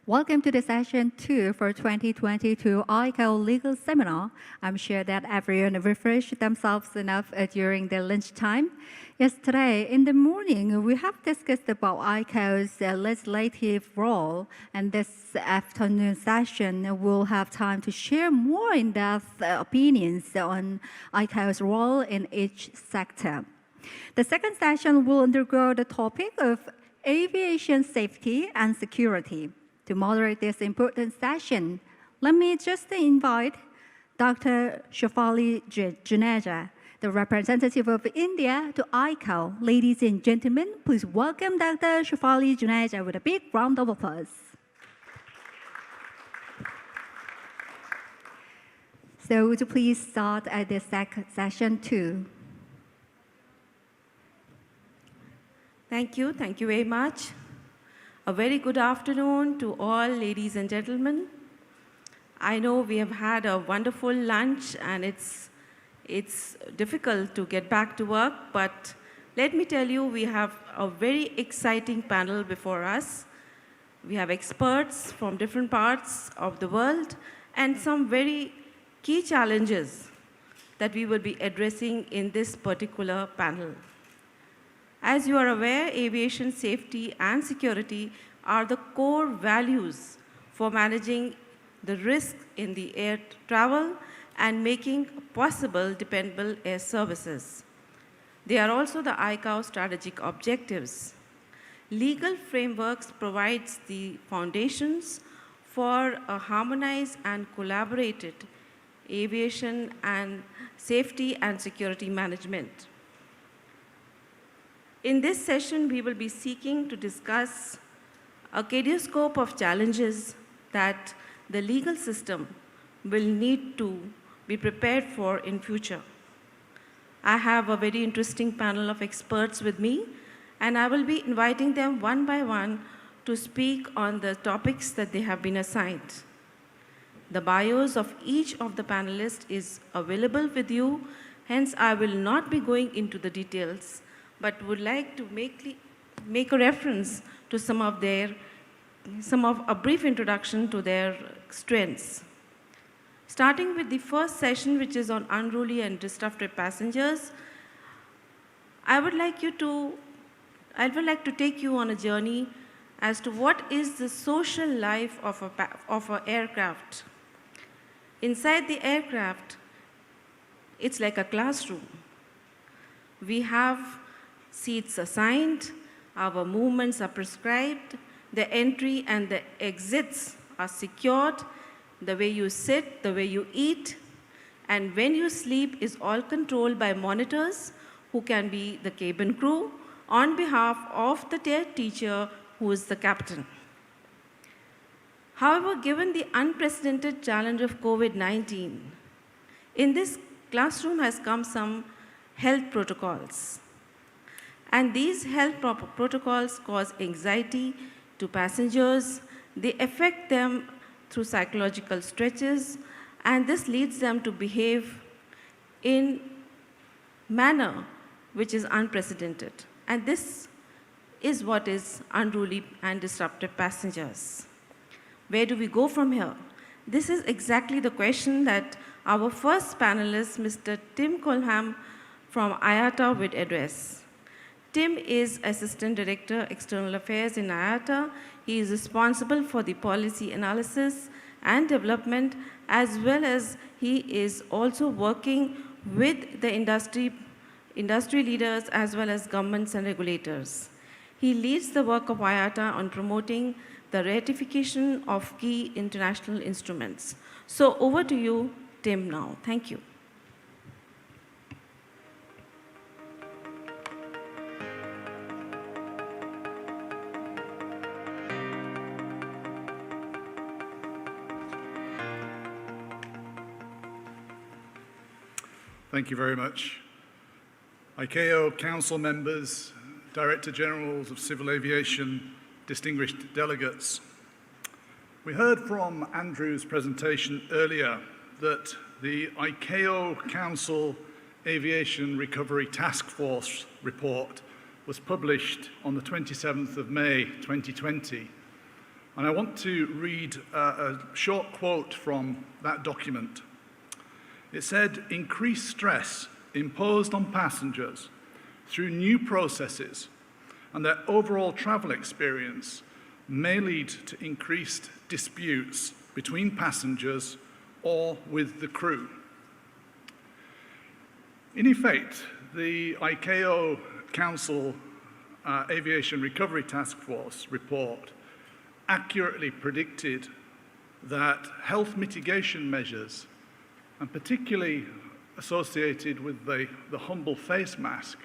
Welcome to the session 2 for 2022 ICAO Legal Seminar. I'm sure that everyone refreshed themselves enough during their lunchtime. Yesterday in the morning, we have discussed about ICAO's legislative role, and this afternoon session we'll have time to share more in-depth opinions on ICAO's role in each sector. The second session will undergo the topic of aviation safety and security. To moderate this important session, let me just invite Dr. Shefali Juneja, the representative of India, to ICAO. Ladies and gentlemen, please welcome Dr. Shefali Juneja with a big round of applause. So would you please start at the session 2? Thank you very much. A very good afternoon to all ladies and gentlemen. I know we have had a wonderful lunch and it's difficult to get back to work, but let me tell you, we have a very exciting panel before us. We have experts from different parts of the world and some very key challenges that we will be addressing in this particular panel. As you are aware, aviation safety and security are the core values for managing the risk in the air travel and making possible dependable air services. They are also the ICAO strategic objectives. Legal frameworks provides the foundations for a harmonized and collaborated aviation and safety and security management. In this session, we will be seeking to discuss a kaleidoscope of challenges that the legal system will need to be prepared for in future. I have a very interesting panel of experts with me, and I will be inviting them one by one to speak on the topics that they have been assigned. The bios of each of the panelists is available with you, hence I will not be going into the details, but would like to make a reference to a brief introduction to their strengths. Starting with the first session, which is on unruly and disruptive passengers, I would like to take you on a journey as to what is the social life of an aircraft. Inside the aircraft, it's like a classroom. We have seats assigned, our movements are prescribed, the entry and the exits are secured, the way you sit, the way you eat, and when you sleep is all controlled by monitors who can be the cabin crew on behalf of the teacher who is the captain. However, given the unprecedented challenge of COVID-19, in this classroom has come some health protocols. And these health protocols cause anxiety to passengers. They affect them through psychological stretches, and this leads them to behave in manner which is unprecedented. And this is what is unruly and disruptive passengers. Where do we go from here? This is exactly the question that our first panelist, Mr. Tim Colham from IATA, would address. Tim is Assistant Director, External Affairs in IATA. He is responsible for the policy analysis and development, as well as he is also working with the industry leaders as well as governments and regulators. He leads the work of IATA on promoting the ratification of key international instruments. So over to you, Tim, now. Thank you. Thank you very much. ICAO Council members, Director Generals of Civil Aviation, distinguished delegates. We heard from Andrew's presentation earlier that the ICAO Council Aviation Recovery Task Force report was published on the 27th of May 2020. And I want to read a short quote from that document. It said, "Increased stress imposed on passengers through new processes and their overall travel experience may lead to increased disputes between passengers or with the crew." In effect, the ICAO Council Aviation Recovery Task Force report accurately predicted that health mitigation measures, and particularly associated with the humble face mask,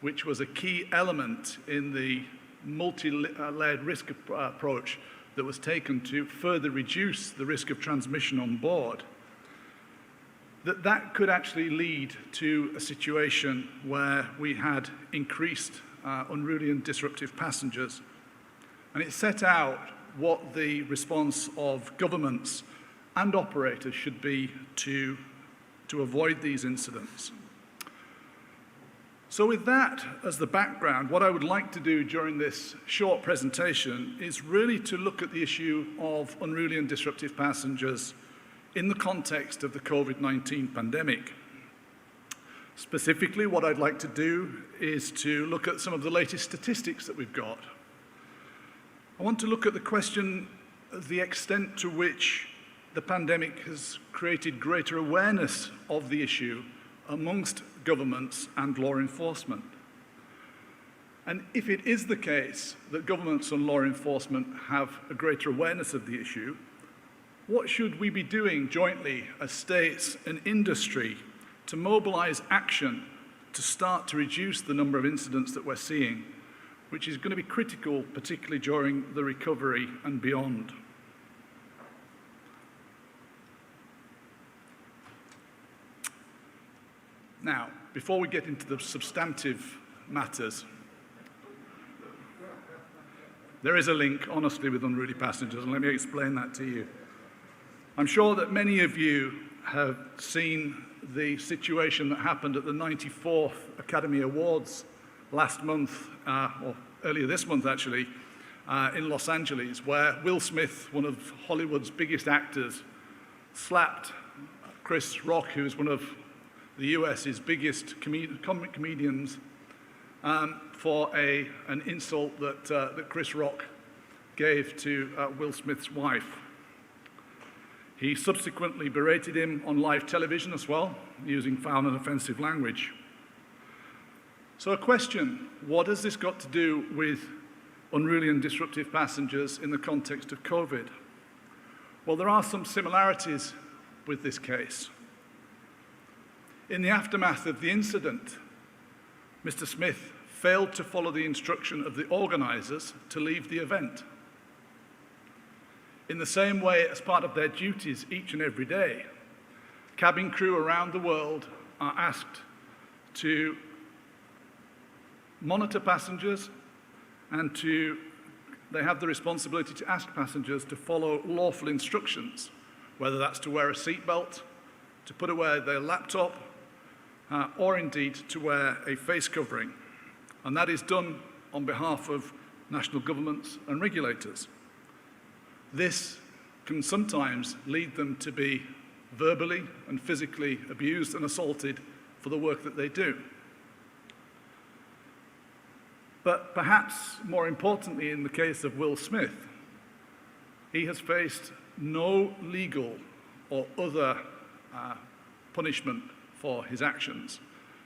which was a key element in the multi-layered risk approach that was taken to further reduce the risk of transmission on board, that could actually lead to a situation where we had increased unruly and disruptive passengers. And it set out what the response of governments and operators should be to avoid these incidents. So with that as the background, what I would like to do during this short presentation is really to look at the issue of unruly and disruptive passengers in the context of the COVID-19 pandemic. Specifically, what I'd like to do is to look at some of the latest statistics that we've got. I want to look at the question of the extent to which the pandemic has created greater awareness of the issue amongst governments and law enforcement. And if it is the case that governments and law enforcement have a greater awareness of the issue, what should we be doing jointly as states and industry to mobilize action to start to reduce the number of incidents that we're seeing, which is going to be critical, particularly during the recovery and beyond? Now, before we get into the substantive matters, there is a link, honestly, with unruly passengers, and let me explain that to you. I'm sure that many of you have seen the situation that happened at the 94th Academy Awards last month, or earlier this month actually, in Los Angeles, where Will Smith, one of Hollywood's biggest actors, slapped Chris Rock, who is one of the US's biggest comic comedians, for an insult that Chris Rock gave to Will Smith's wife. He subsequently berated him on live television as well, using foul and offensive language. So a question, what has this got to do with unruly and disruptive passengers in the context of COVID? Well, there are some similarities with this case. In the aftermath of the incident, Mr. Smith failed to follow the instruction of the organizers to leave the event. In the same way, as part of their duties each and every day, cabin crew around the world are asked to monitor passengers and they have the responsibility to ask passengers to follow lawful instructions, whether that's to wear a seatbelt, to put away their laptop, or indeed to wear a face covering. And that is done on behalf of national governments and regulators. This can sometimes lead them to be verbally and physically abused and assaulted for the work that they do. But perhaps more importantly, in the case of Will Smith, he has faced no legal or other punishment for his actions.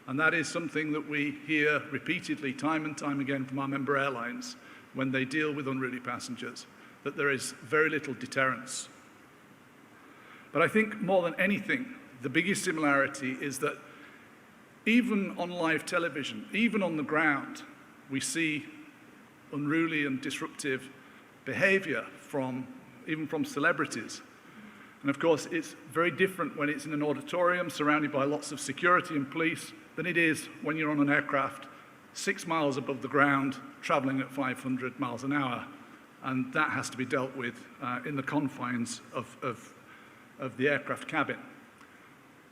And that is something that we hear repeatedly, time and time again, from our member airlines when they deal with unruly passengers, that there is very little deterrence. But I think more than anything, the biggest similarity is that even on live television, even on the ground, we see unruly and disruptive behavior even from celebrities. And of course, it's very different when it's in an auditorium surrounded by lots of security and police than it is when you're on an aircraft 6 miles above the ground, traveling at 500 miles an hour. And that has to be dealt with in the confines of the aircraft cabin.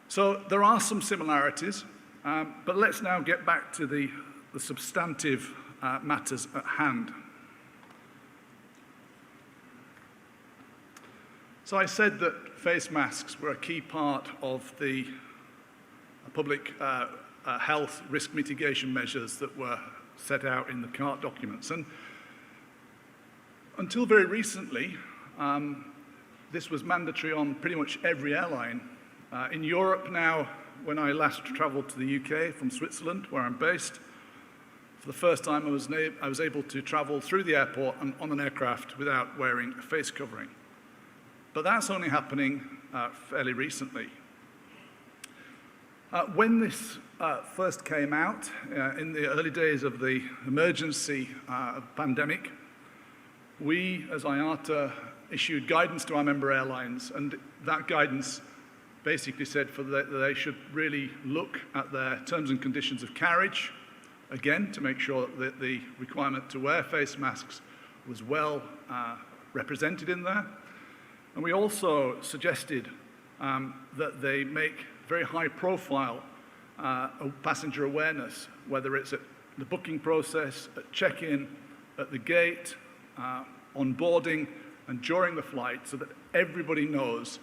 So there are some similarities, but let's now get back to the substantive matters at hand. So I said that face masks were a key part of the public health risk mitigation measures that were set out in the CART documents. And until very recently, this was mandatory on pretty much every airline. In Europe now, when I last traveled to the UK from Switzerland, where I'm based, for the first time I was able to travel through the airport and on an aircraft without wearing a face covering. But that's only happening fairly recently. When this first came out, in the early days of the emergency pandemic, we, as IATA, issued guidance to our member airlines, and that guidance basically said that they should really look at their terms and conditions of carriage, again, to make sure that the requirement to wear face masks was well represented in there. And we also suggested that they make very high profile passenger awareness, whether it's at the booking process, at check-in, at the gate, on boarding, and during the flight, so that everybody knows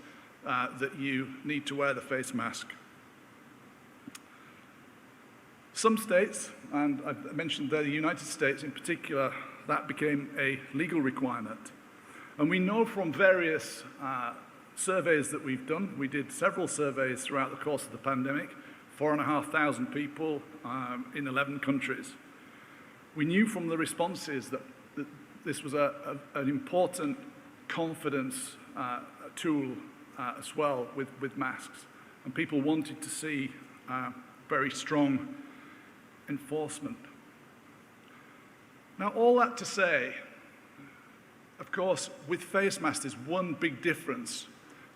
that you need to wear the face mask. Some states, and I've mentioned there the United States in particular, that became a legal requirement. And we know from various surveys that we've done, we did several surveys throughout the course of the pandemic, 4,500 people in 11 countries. We knew from the responses that this was an important confidence tool as well with masks. And people wanted to see very strong enforcement. Now, all that to say, of course, with face masks, there's one big difference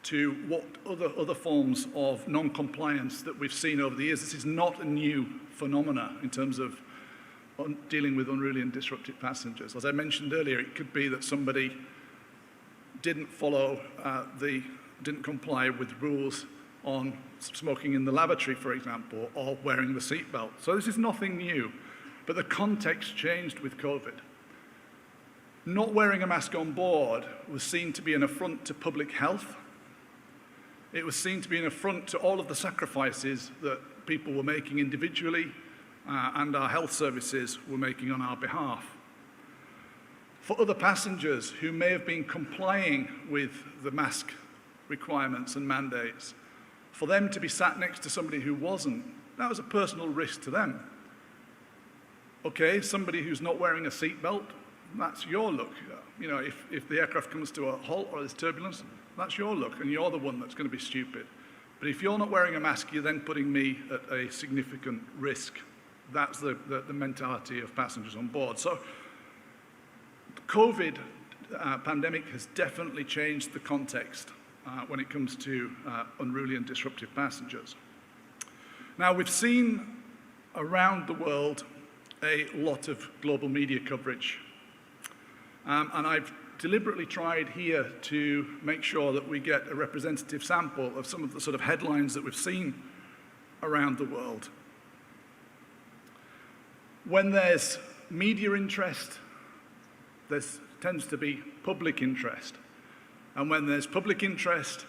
to what other forms of non-compliance that we've seen over the years. This is not a new phenomena in terms of dealing with unruly and disruptive passengers. As I mentioned earlier, it could be that somebody didn't comply with rules on smoking in the lavatory, for example, or wearing the seatbelt. So this is nothing new, but the context changed with COVID. Not wearing a mask on board was seen to be an affront to public health. It was seen to be an affront to all of the sacrifices that people were making individually and our health services were making on our behalf. For other passengers who may have been complying with the mask requirements and mandates, for them to be sat next to somebody who wasn't, that was a personal risk to them. Okay, somebody who's not wearing a seatbelt, that's your look. You know, if the aircraft comes to a halt or there's turbulence, that's your look, and you're the one that's going to be stupid. But if you're not wearing a mask, you're then putting me at a significant risk. That's the mentality of passengers on board. So the COVID pandemic has definitely changed the context when it comes to unruly and disruptive passengers. Now, we've seen around the world a lot of global media coverage. And I've deliberately tried here to make sure that we get a representative sample of some of the sort of headlines that we've seen around the world. When there's media interest, there tends to be public interest. And when there's public interest,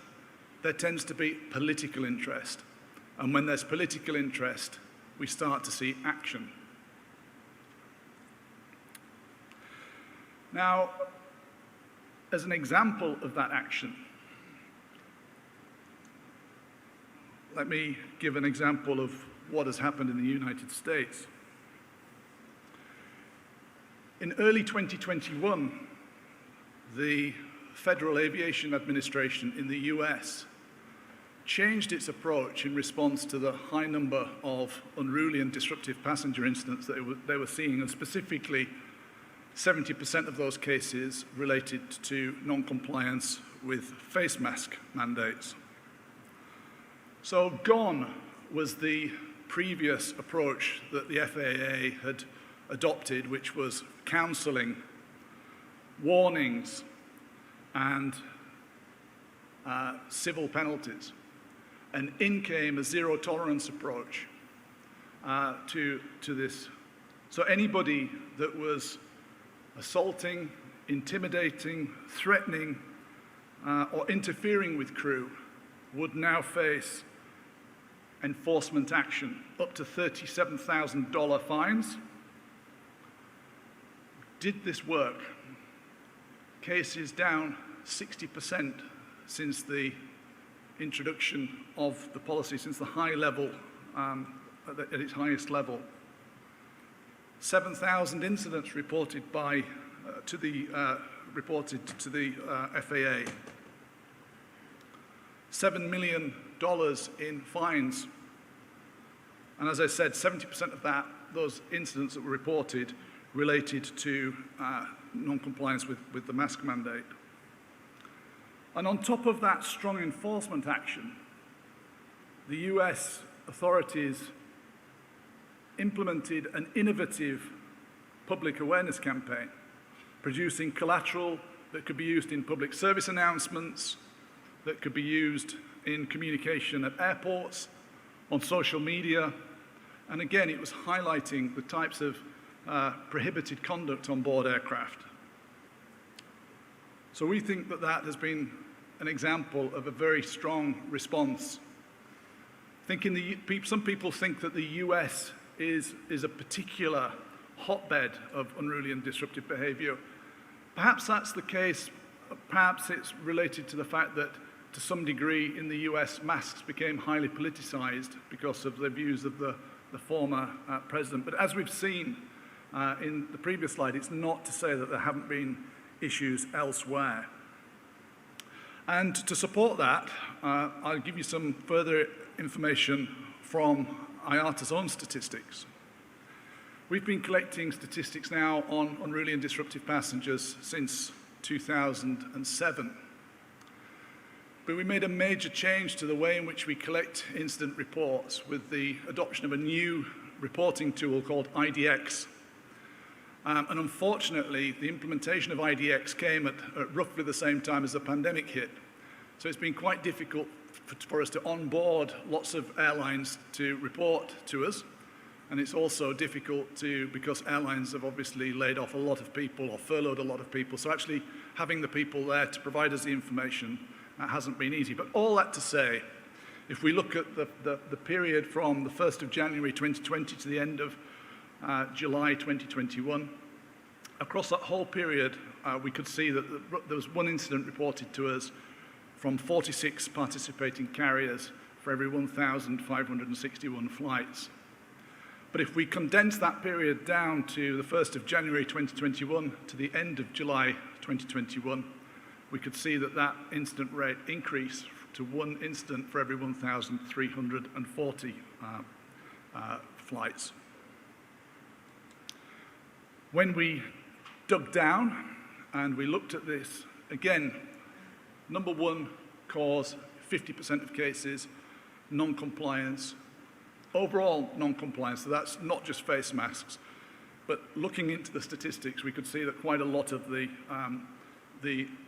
there tends to be political interest. And when there's political interest, we start to see action. Now, as an example of that action, let me give an example of what has happened in the United States. In early 2021, the Federal Aviation Administration in the US changed its approach in response to the high number of unruly and disruptive passenger incidents that they were seeing, and specifically 70% of those cases related to non-compliance with face mask mandates. So gone was the previous approach that the FAA had adopted, which was counseling, warnings, and civil penalties. And in came a zero-tolerance approach to this. So anybody that was assaulting, intimidating, threatening or interfering with crew would now face enforcement action, up to $37,000 fines. Did this work? Cases down 60% since the introduction of the policy, since the high level, at its highest level. 7,000 incidents reported to the FAA. $7 million in fines. And as I said, 70% of those incidents that were reported related to non-compliance with the mask mandate. And on top of that strong enforcement action, the US authorities implemented an innovative public awareness campaign, producing collateral that could be used in public service announcements, that could be used in communication at airports, on social media, and again, it was highlighting the types of prohibited conduct on board aircraft. So we think that that has been an example of a very strong response. Some people think that the US is a particular hotbed of unruly and disruptive behavior. Perhaps that's the case. Perhaps it's related to the fact that, to some degree, in the US, masks became highly politicized because of the views of the former president. But as we've seen in the previous slide, it's not to say that there haven't been issues elsewhere. And to support that, I'll give you some further information from IATA's own statistics. We've been collecting statistics now on unruly and disruptive passengers since 2007. But we made a major change to the way in which we collect incident reports with the adoption of a new reporting tool called IDX. And unfortunately, the implementation of IDX came at roughly the same time as the pandemic hit. So it's been quite difficult for us to onboard lots of airlines to report to us. And it's also difficult because airlines have obviously laid off a lot of people or furloughed a lot of people. So actually having the people there to provide us the information hasn't been easy. But all that to say, if we look at the period from the 1st of January 2020 to the end of July 2021, across that whole period, we could see that there was one incident reported to us from 46 participating carriers for every 1,561 flights. But if we condense that period down to the 1st of January 2021 to the end of July 2021, we could see that that incident rate increased to one incident for every 1,340 flights. When we dug down and we looked at this, again, number one cause, 50% of cases, non-compliance. Overall non-compliance, so that's not just face masks, but looking into the statistics, we could see that quite a lot of the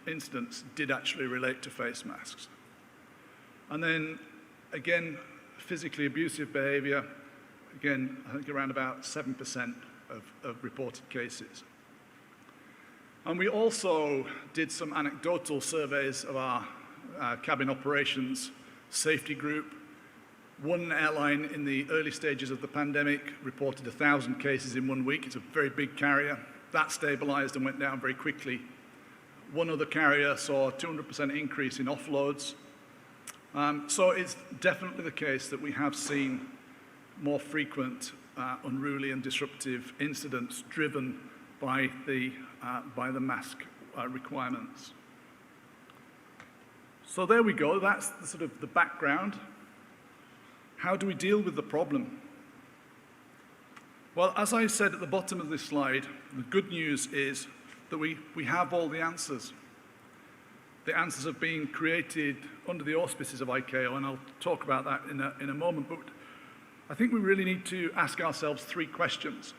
incidents did actually relate to face masks. And then, again, physically abusive behavior, again, I think around about 7% of reported cases. And we also did some anecdotal surveys of our cabin operations safety group. One airline in the early stages of the pandemic reported 1,000 cases in 1 week. It's a very big carrier. That stabilized and went down very quickly. One other carrier saw a 200% increase in offloads. So it's definitely the case that we have seen more frequent unruly and disruptive incidents driven by the mask requirements. So there we go. That's the background. How do we deal with the problem? Well, as I said at the bottom of this slide, the good news is that we have all the answers. The answers have been created under the auspices of ICAO, and I'll talk about that in a moment. But I think we really need to ask ourselves three questions.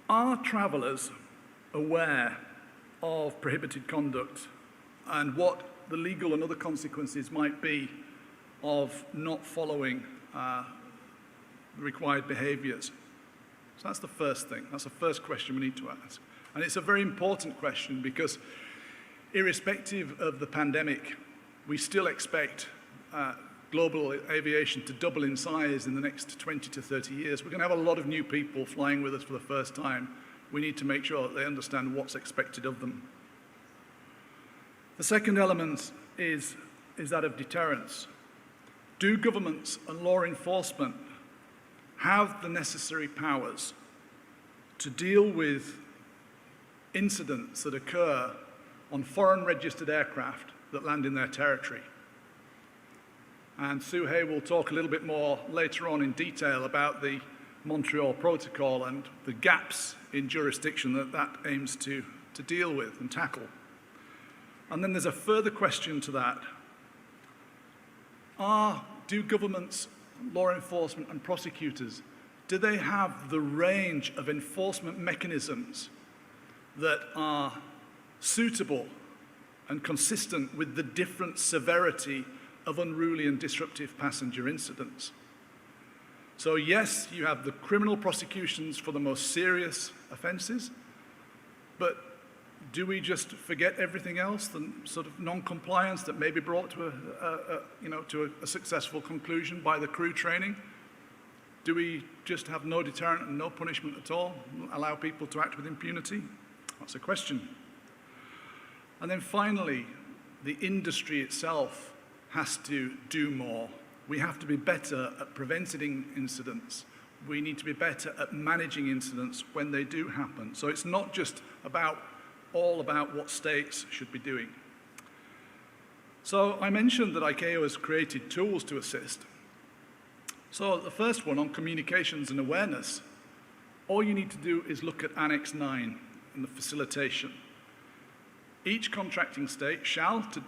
Are travelers aware of prohibited conduct and what the legal and other consequences might be of not following required behaviors? So that's the first thing. That's the first question we need to ask. And it's a very important question because Irrespective of the pandemic, we still expect global aviation to double in size in the next 20 to 30 years. We're going to have a lot of new people flying with us for the first time. We need to make sure that they understand what's expected of them. The second element is that of deterrence. Do governments and law enforcement have the necessary powers to deal with incidents that occur on foreign registered aircraft that land in their territory? And Suhei will talk a little bit more later on in detail about the Montreal Protocol and the gaps in jurisdiction that aims to deal with and tackle. And then there's a further question to that. Do governments, law enforcement and prosecutors, do they have the range of enforcement mechanisms that are suitable and consistent with the different severity of unruly and disruptive passenger incidents? So yes, you have the criminal prosecutions for the most serious offences, but do we just forget everything else, the sort of non-compliance that may be brought to a successful conclusion by the crew training? Do we just have no deterrent and no punishment at all, allow people to act with impunity? That's a question. And then finally, the industry itself has to do more. We have to be better at preventing incidents. We need to be better at managing incidents when they do happen. So it's not just all about what states should be doing. So I mentioned that ICAO has created tools to assist. So the first one on communications and awareness, all you need to do is look at Annex 9 and the facilitation. Each contracting state shall, to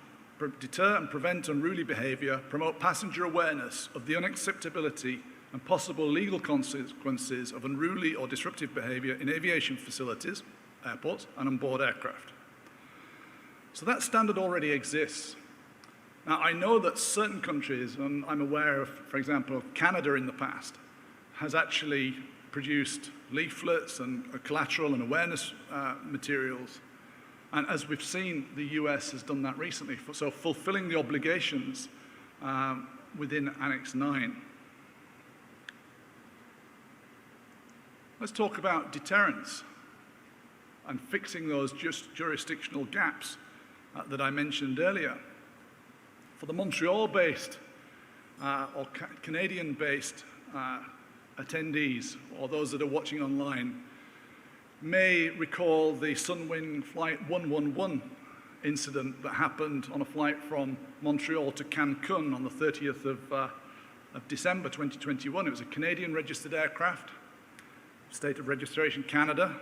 deter and prevent unruly behavior, promote passenger awareness of the unacceptability and possible legal consequences of unruly or disruptive behavior in aviation facilities, airports, and on board aircraft. So that standard already exists. Now, I know that certain countries, and I'm aware of, for example, Canada in the past, has actually produced leaflets and collateral and awareness materials. And as we've seen, the US has done that recently, so fulfilling the obligations within Annex 9. Let's talk about deterrence and fixing those jurisdictional gaps that I mentioned earlier. For the Montreal-based or Canadian-based attendees, or those that are watching online, may recall the Sunwing Flight 111 incident that happened on a flight from Montreal to Cancun on the 30th of December 2021. It was a Canadian-registered aircraft, state of registration Canada.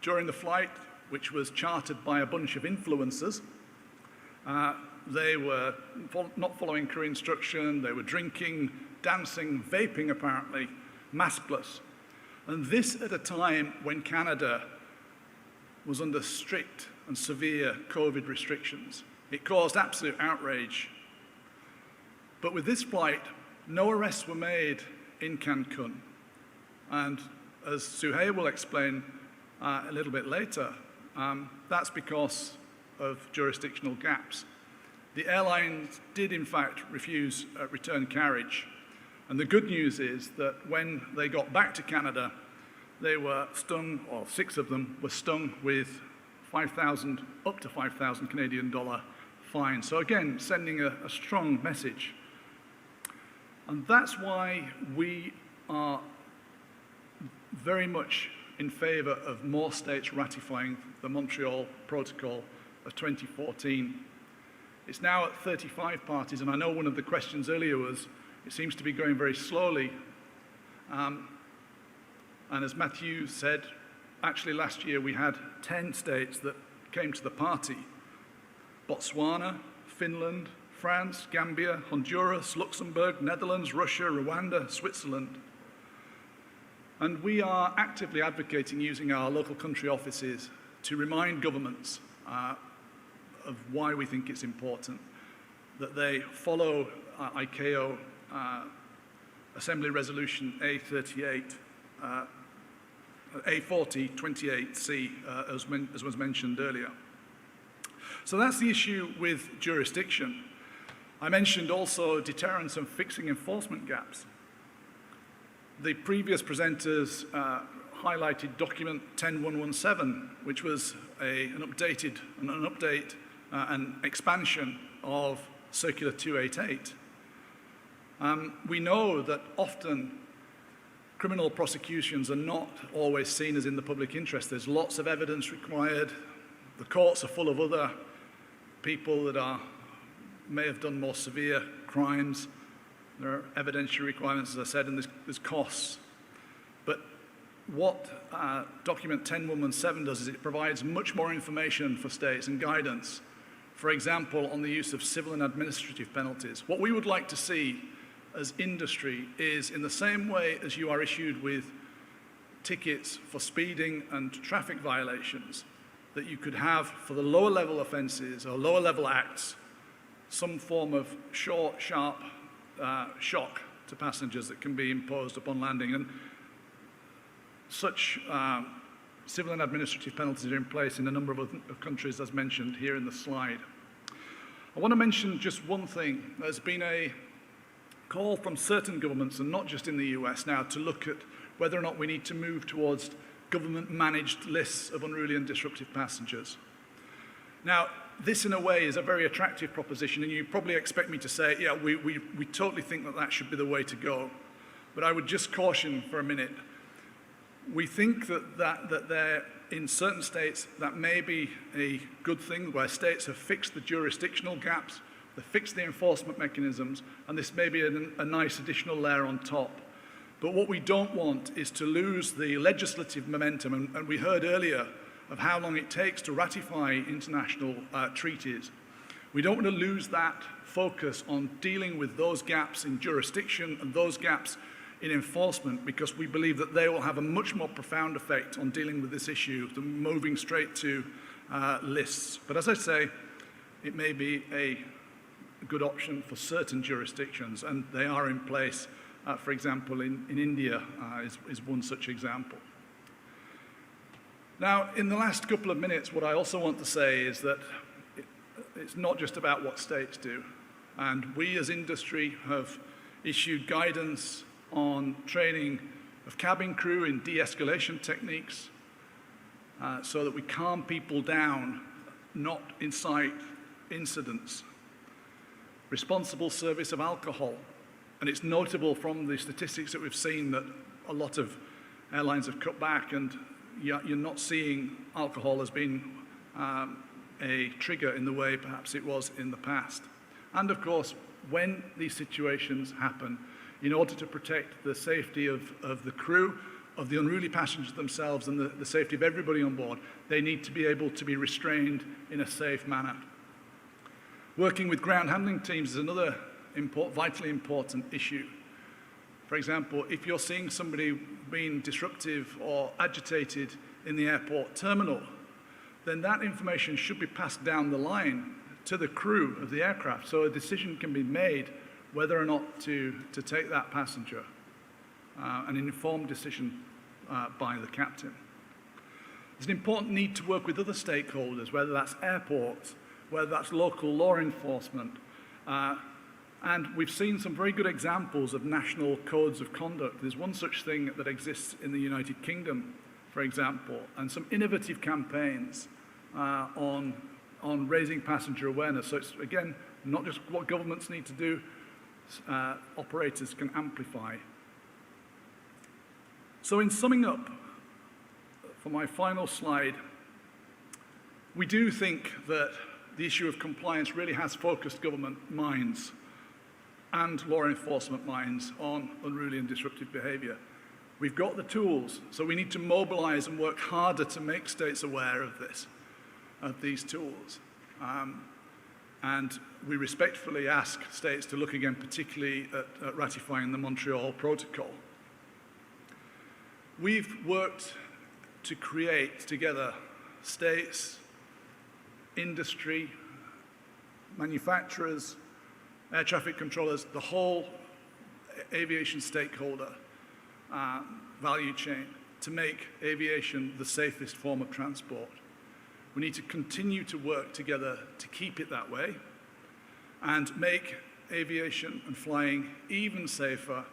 During the flight, which was chartered by a bunch of influencers, they were not following crew instruction, they were drinking, dancing, vaping apparently, maskless. And this at a time when Canada was under strict and severe COVID restrictions. It caused absolute outrage. But with this flight, no arrests were made in Cancun. And as Suhei will explain a little bit later, that's because of jurisdictional gaps. The airlines did in fact refuse return carriage. And the good news is that when they got back to Canada, they were stung, or 6 of them were stung with up to 5,000 Canadian dollar fine. So again, sending a strong message. And that's why we are very much in favor of more states ratifying the Montreal Protocol of 2014. It's now at 35 parties, and I know one of the questions earlier was, it seems to be going very slowly. And as Matthew said, actually last year we had 10 states that came to the party. Botswana, Finland, France, Gambia, Honduras, Luxembourg, Netherlands, Russia, Rwanda, Switzerland. And we are actively advocating using our local country offices to remind governments of why we think it's important that they follow ICAO Assembly Resolution A38, A4028C, as was mentioned earlier. So that's the issue with jurisdiction. I mentioned also deterrence and fixing enforcement gaps. The previous presenters highlighted document 10117, which was an update and expansion of Circular 288. We know that often criminal prosecutions are not always seen as in the public interest. There's lots of evidence required. The courts are full of other people that may have done more severe crimes. There are evidentiary requirements, as I said, and there's costs. But what document 10117 does is it provides much more information for states and guidance, for example, on the use of civil and administrative penalties. What we would like to see as industry is, in the same way as you are issued with tickets for speeding and traffic violations, that you could have for the lower level offences or lower level acts some form of short, sharp shock to passengers that can be imposed upon landing. And such civil and administrative penalties are in place in a number of countries, as mentioned here in the slide. I want to mention just one thing. There's been a call from certain governments, and not just in the US now, to look at whether or not we need to move towards government-managed lists of unruly and disruptive passengers. Now, this in a way is a very attractive proposition, and you probably expect me to say, yeah, we totally think that that should be the way to go. But I would just caution for a minute. We think that there, in certain states, that may be a good thing, where states have fixed the jurisdictional gaps, they've fixed the enforcement mechanisms, and this may be a nice additional layer on top. But what we don't want is to lose the legislative momentum, and we heard earlier of how long it takes to ratify international treaties. We don't want to lose that focus on dealing with those gaps in jurisdiction and those gaps in enforcement, because we believe that they will have a much more profound effect on dealing with this issue than moving straight to lists. But as I say, it may be a good option for certain jurisdictions, and they are in place. For example, in India is one such example. Now, in the last couple of minutes, what I also want to say is that it's not just about what states do. And we as industry have issued guidance on training of cabin crew in de-escalation techniques so that we calm people down, not incite incidents. Responsible service of alcohol. And it's notable from the statistics that we've seen that a lot of airlines have cut back, and you're not seeing alcohol as being a trigger in the way perhaps it was in the past. And of course, when these situations happen, in order to protect the safety of the crew, of the unruly passengers themselves, and the safety of everybody on board, they need to be able to be restrained in a safe manner. Working with ground handling teams is another vitally important issue. For example, if you're seeing somebody being disruptive or agitated in the airport terminal, then that information should be passed down the line to the crew of the aircraft, so a decision can be made whether or not to take that passenger, an informed decision by the captain. There's an important need to work with other stakeholders, whether that's airports, whether that's local law enforcement, and we've seen some very good examples of national codes of conduct. There's one such thing that exists in the United Kingdom, for example, and some innovative campaigns on raising passenger awareness. So it's, again, not just what governments need to do, operators can amplify. So in summing up, for my final slide, we do think that the issue of compliance really has focused government minds and law enforcement minds on unruly and disruptive behaviour. We've got the tools, so we need to mobilise and work harder to make states aware of these tools. And we respectfully ask states to look again particularly at ratifying the Montreal Protocol. We've worked to create together states, industry, manufacturers, air traffic controllers, the whole aviation stakeholder value chain to make aviation the safest form of transport. We need to continue to work together to keep it that way and make aviation and flying even safer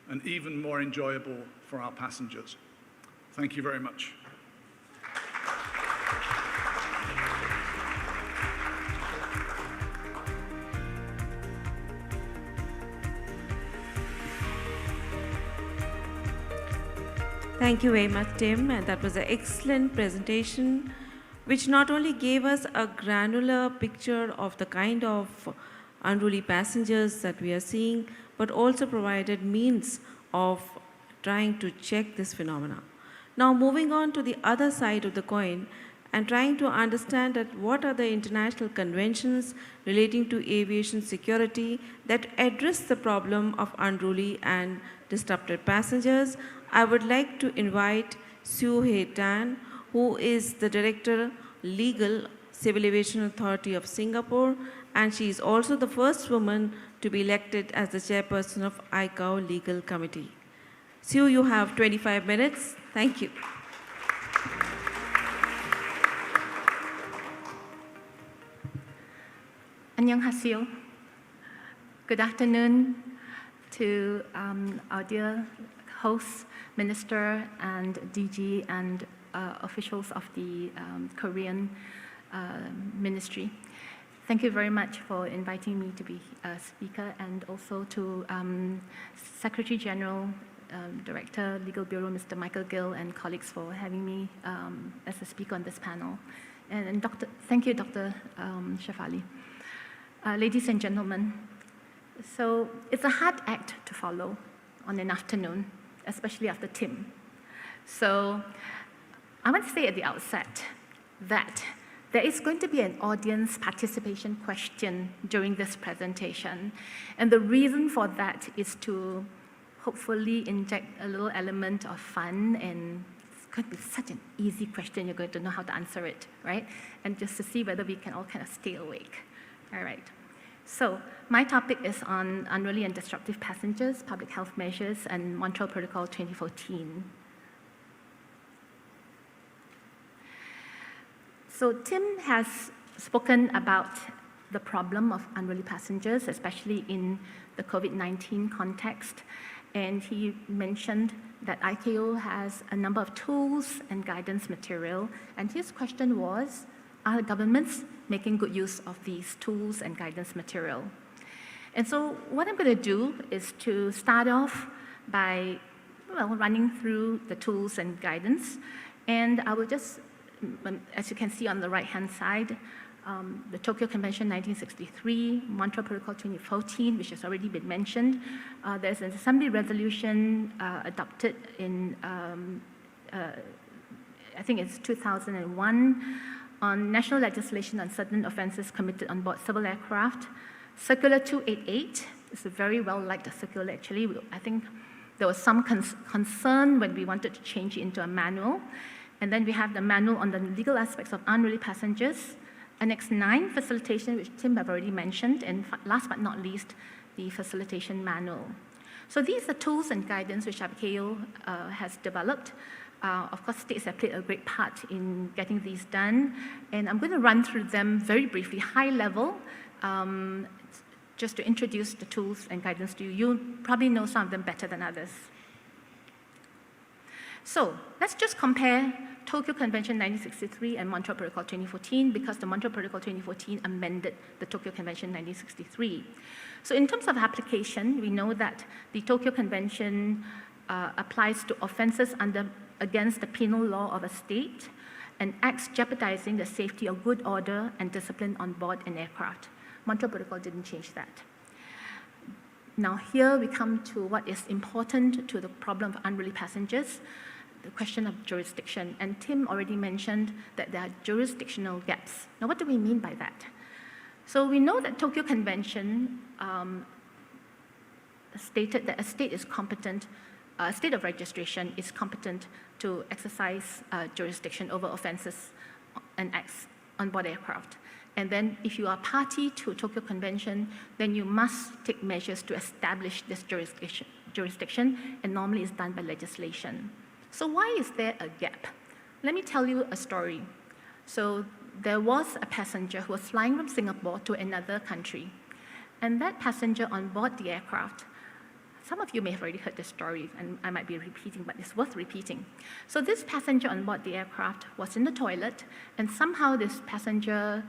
and even more enjoyable for our passengers. Thank you very much. Thank you very much, Tim, and that was an excellent presentation, which not only gave us a granular picture of the kind of unruly passengers that we are seeing, but also provided means of trying to check this phenomena. Now, moving on to the other side of the coin and trying to understand that what are the international conventions relating to aviation security that address the problem of unruly and disrupted passengers, I would like to invite Sue Hei Tan, who is the Director, Legal, Civil Aviation Authority of Singapore, and she is also the first woman to be elected as the chairperson of ICAO Legal Committee. Sue, you have 25 minutes. Thank you. 안녕하세요. Good afternoon to our dear hosts, Minister and DG and officials of the Korean Ministry. Thank you very much for inviting me to be a speaker, and also to Secretary General, Director, Legal Bureau, Mr. Michael Gill, and colleagues for having me as a speaker on this panel. And thank you, Dr. Shafali. Ladies and gentlemen, so it's a hard act to follow on an afternoon, especially after Tim. So I want to say at the outset that there is going to be an audience participation question during this presentation. And the reason for that is to hopefully inject a little element of fun, and it's going to be such an easy question, you're going to know how to answer it, right? And just to see whether we can all kind of stay awake. All right. So my topic is on unruly and disruptive passengers, public health measures, and Montreal Protocol 2014. So Tim has spoken about the problem of unruly passengers, especially in the COVID-19 context. And he mentioned that ICAO has a number of tools and guidance material. And his question was, are governments making good use of these tools and guidance material? And so what I'm going to do is to start off by running through the tools and guidance. And I will just, as you can see on the right-hand side, the Tokyo Convention 1963, Montreal Protocol 2014, which has already been mentioned. There's an Assembly resolution adopted in, I think it's 2001, on national legislation on certain offenses committed on board civil aircraft. Circular 288 is a very well-liked circular, actually. I think there was some concern when we wanted to change it into a manual. And then we have the manual on the legal aspects of unruly passengers. Annex 9, facilitation, which Tim have already mentioned. And last but not least, the facilitation manual. So these are tools and guidance which ICAO has developed. Of course, states have played a great part in getting these done. And I'm going to run through them very briefly, high level, just to introduce the tools and guidance to you. You probably know some of them better than others. So let's just compare Tokyo Convention 1963 and Montreal Protocol 2014, because the Montreal Protocol 2014 amended the Tokyo Convention 1963. So in terms of application, we know that the Tokyo Convention applies to offenses against the penal law of a state and acts jeopardizing the safety of good order and discipline on board an aircraft. Montreal Protocol didn't change that. Now here we come to what is important to the problem of unruly passengers, the question of jurisdiction. And Tim already mentioned that there are jurisdictional gaps. Now what do we mean by that? So we know that Tokyo Convention stated that a state is competent, a state of registration is competent to exercise jurisdiction over offenses and acts on board aircraft. And then if you are party to Tokyo Convention, then you must take measures to establish this jurisdiction, and normally it's done by legislation. So why is there a gap? Let me tell you a story. So there was a passenger who was flying from Singapore to another country. And that passenger on board the aircraft, some of you may have already heard this story, and I might be repeating, but it's worth repeating. So this passenger on board the aircraft was in the toilet, and somehow this passenger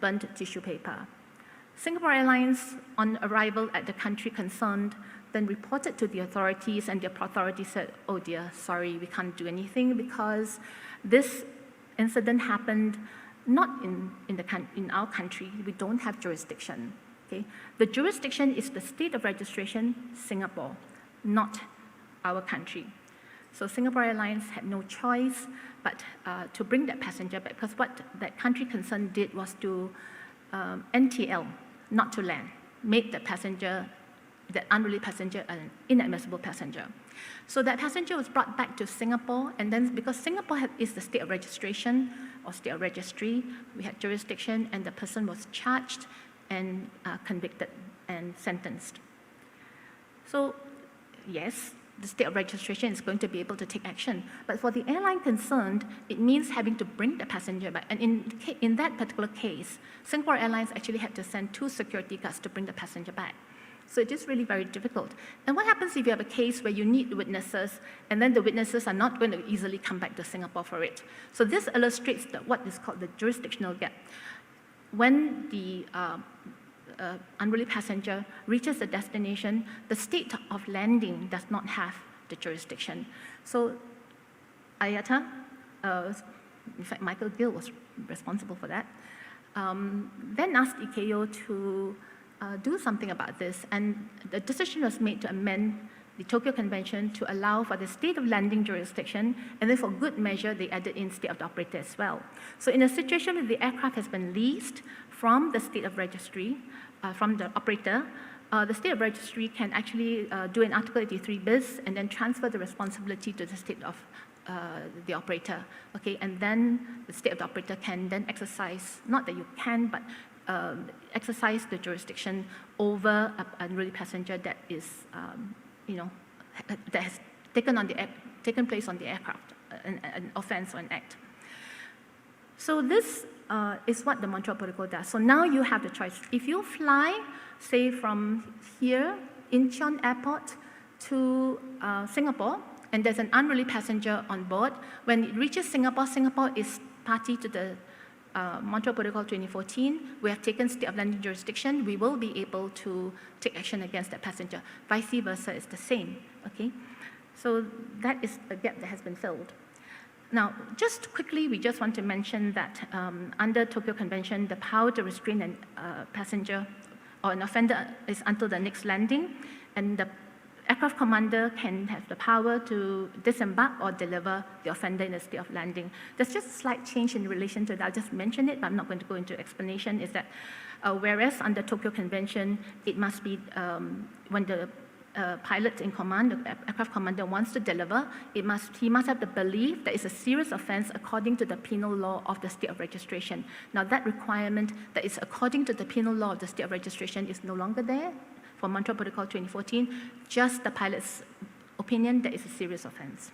burnt tissue paper. Singapore Airlines, on arrival at the country concerned, then reported to the authorities, and the authorities said, oh dear, sorry, we can't do anything because this incident happened not in our country. We don't have jurisdiction. Okay? The jurisdiction is the state of registration, Singapore, not our country. So Singapore Airlines had no choice but to bring that passenger back, because what that country concerned did was to NTL, not to land, made the passenger, that unruly passenger, an inadmissible passenger. So that passenger was brought back to Singapore, and then because Singapore is the state of registration or state of registry, we had jurisdiction, and the person was charged and convicted and sentenced. So yes, the state of registration is going to be able to take action. But for the airline concerned, it means having to bring the passenger back. And in that particular case, Singapore Airlines actually had to send 2 security guards to bring the passenger back. So it is really very difficult. And what happens if you have a case where you need witnesses, and then the witnesses are not going to easily come back to Singapore for it? So this illustrates what is called the jurisdictional gap. When the unruly passenger reaches the destination, the state of landing does not have the jurisdiction. So IATA, in fact, Michael Gill was responsible for that, then asked ICAO to do something about this, and the decision was made to amend the Tokyo Convention to allow for the state of landing jurisdiction, and then for good measure, they added in state of the operator as well. So in a situation where the aircraft has been leased from the state of registry, from the operator, the state of registry can actually do an Article 83 bis and then transfer the responsibility to the state of the operator. Okay, and then the state of the operator can then exercise, not that you can, but exercise the jurisdiction over a unruly passenger that is, that has taken place on the aircraft, an offense or an act. So this is what the Montreal Protocol does. So now you have the choice. If you fly, say, from here, Incheon Airport to Singapore, and there's an unruly passenger on board, when it reaches Singapore, Singapore is party to the Montreal Protocol 2014. We have taken state of landing jurisdiction. We will be able to take action against that passenger. Vice versa is the same. Okay, so that is a gap that has been filled. Now, just quickly, we just want to mention that under Tokyo Convention, the power to restrain a passenger or an offender is until the next landing, and the aircraft commander can have the power to disembark or deliver the offender in the state of landing. There's just a slight change in relation to that. I'll just mention it, but I'm not going to go into explanation, is that whereas under Tokyo Convention, it must be when the pilot in command, the aircraft commander wants to deliver, he must have the belief that it's a serious offense according to the penal law of the state of registration. Now that requirement that is according to the penal law of the state of registration is no longer there for Montreal Protocol 2014, just the pilot's opinion that it's a serious offense.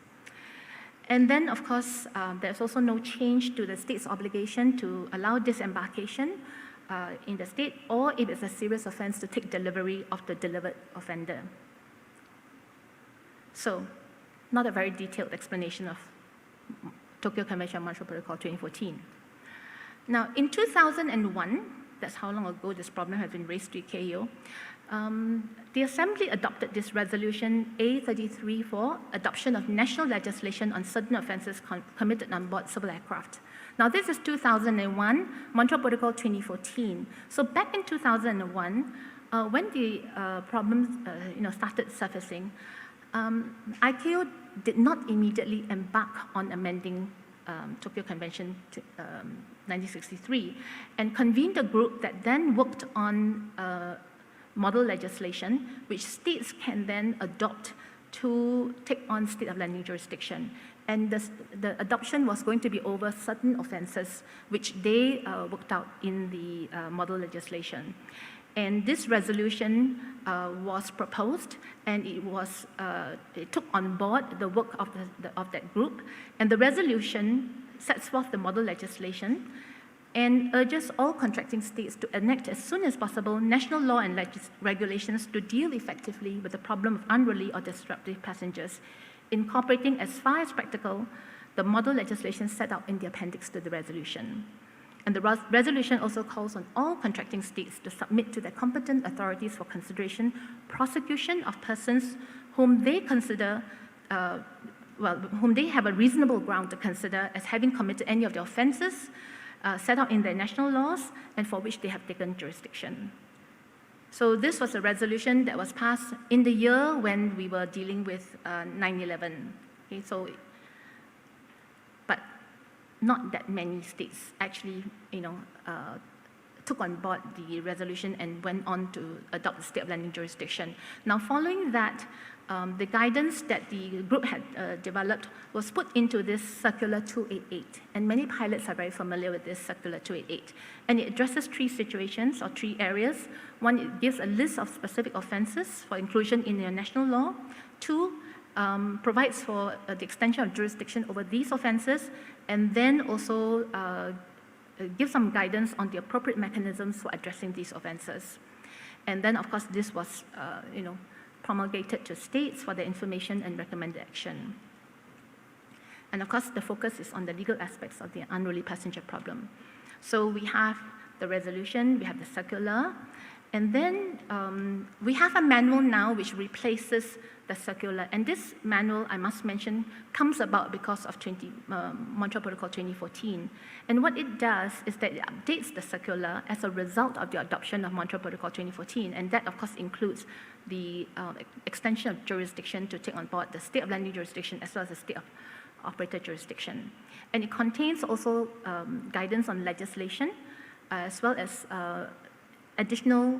And then, of course, there's also no change to the state's obligation to allow disembarkation in the state, or if it's a serious offense, to take delivery of the delivered offender. So, not a very detailed explanation of Tokyo Convention on Montreal Protocol 2014. Now, in 2001, that's how long ago this problem has been raised to ICAO, the Assembly adopted this resolution A33 for adoption of national legislation on certain offenses committed on board civil aircraft. Now, this is 2001, Montreal Protocol 2014. So back in 2001, when the problems started surfacing, ICAO did not immediately embark on amending Tokyo Convention 1963 and convened a group that then worked on model legislation, which states can then adopt to take on state of landing jurisdiction. And the adoption was going to be over certain offenses, which they worked out in the model legislation. And this resolution was proposed, and it took on board the work of that group. And the resolution sets forth the model legislation and urges all contracting states to enact as soon as possible national law and regulations to deal effectively with the problem of unruly or disruptive passengers, incorporating as far as practical the model legislation set out in the appendix to the resolution. And the resolution also calls on all contracting states to submit to their competent authorities for consideration prosecution of persons whom they consider, whom they have a reasonable ground to consider as having committed any of the offenses set out in their national laws and for which they have taken jurisdiction. So this was a resolution that was passed in the year when we were dealing with 9/11. Okay, so, but not that many states actually, took on board the resolution and went on to adopt the state of landing jurisdiction. Now, following that, the guidance that the group had developed was put into this Circular 288, and many pilots are very familiar with this Circular 288. And it addresses three situations or three areas. One, it gives a list of specific offenses for inclusion in your national law. Two, provides for the extension of jurisdiction over these offenses, and then also give some guidance on the appropriate mechanisms for addressing these offenses. And then, of course, this was, promulgated to states for their information and recommended action. And of course, the focus is on the legal aspects of the unruly passenger problem. So we have the resolution, we have the circular, and then we have a manual now which replaces the circular. And this manual, I must mention, comes about because of Montreal Protocol 2014. And what it does is that it updates the circular as a result of the adoption of Montreal Protocol 2014. And that, of course, includes the extension of jurisdiction to take on board the state of landing jurisdiction as well as the state of operator jurisdiction. And it contains also guidance on legislation as well as additional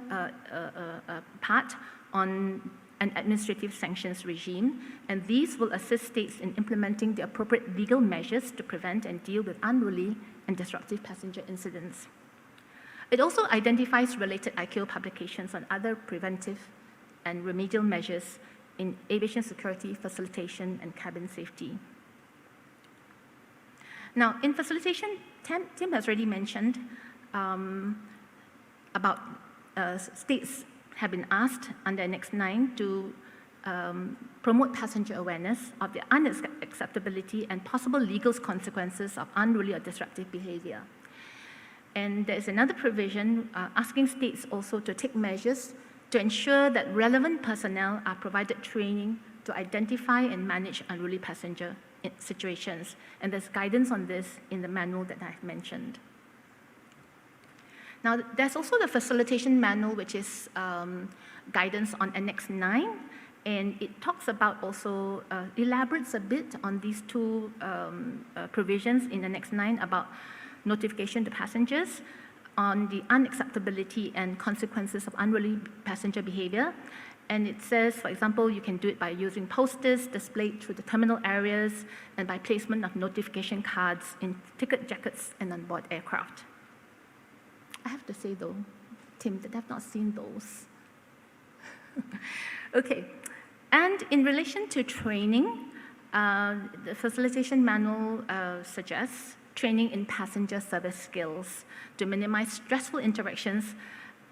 part on an administrative sanctions regime, and these will assist states in implementing the appropriate legal measures to prevent and deal with unruly and disruptive passenger incidents. It also identifies related ICAO publications on other preventive and remedial measures in aviation security, facilitation, and cabin safety. Now, in facilitation, Tim has already mentioned about states have been asked under Annex 9 to promote passenger awareness of the unacceptability and possible legal consequences of unruly or disruptive behavior. And there is another provision asking states also to take measures to ensure that relevant personnel are provided training to identify and manage unruly passenger situations. And there's guidance on this in the manual that I've mentioned. Now, there's also the facilitation manual, which is guidance on Annex 9, and it talks about also, elaborates a bit on these two provisions in Annex 9 about notification to passengers on the unacceptability and consequences of unruly passenger behavior. And it says, for example, you can do it by using posters displayed through the terminal areas and by placement of notification cards in ticket jackets and on board aircraft. I have to say, though, Tim, that I've not seen those. Okay, and in relation to training, the facilitation manual suggests training in passenger service skills to minimize stressful interactions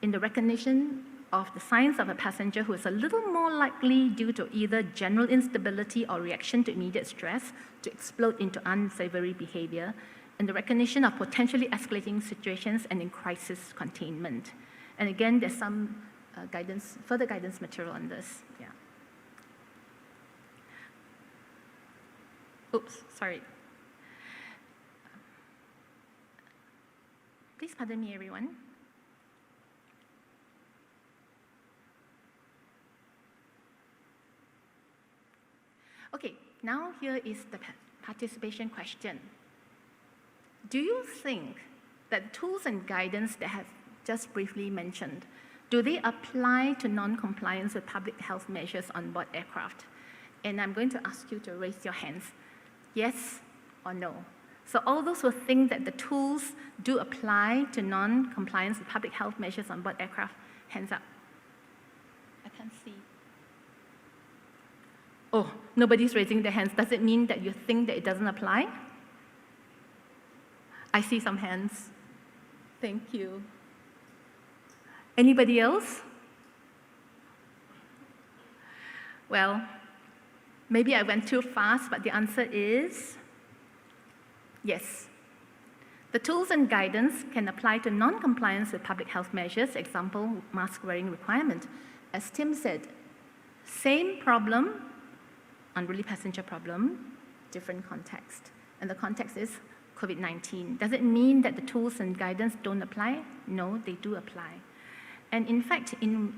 in the recognition of the signs of a passenger who is a little more likely, due to either general instability or reaction to immediate stress, to explode into unsavory behavior, and the recognition of potentially escalating situations and in crisis containment. And again, there's some further guidance material on this. Yeah. Oops, sorry. Please pardon me, everyone. Okay, now here is the participation question. Do you think that tools and guidance that I have just briefly mentioned, do they apply to non-compliance with public health measures on board aircraft? And I'm going to ask you to raise your hands, yes or no. So all those who think that the tools do apply to non-compliance with public health measures on board aircraft, hands up. I can't see. Oh, nobody's raising their hands. Does it mean that you think that it doesn't apply? I see some hands. Thank you. Anybody else? Well, maybe I went too fast, but the answer is yes. The tools and guidance can apply to non-compliance with public health measures, example, mask-wearing requirement. As Tim said, same problem, unruly passenger problem, different context. And the context is COVID-19. Does it mean that the tools and guidance don't apply? No, they do apply. And in fact, in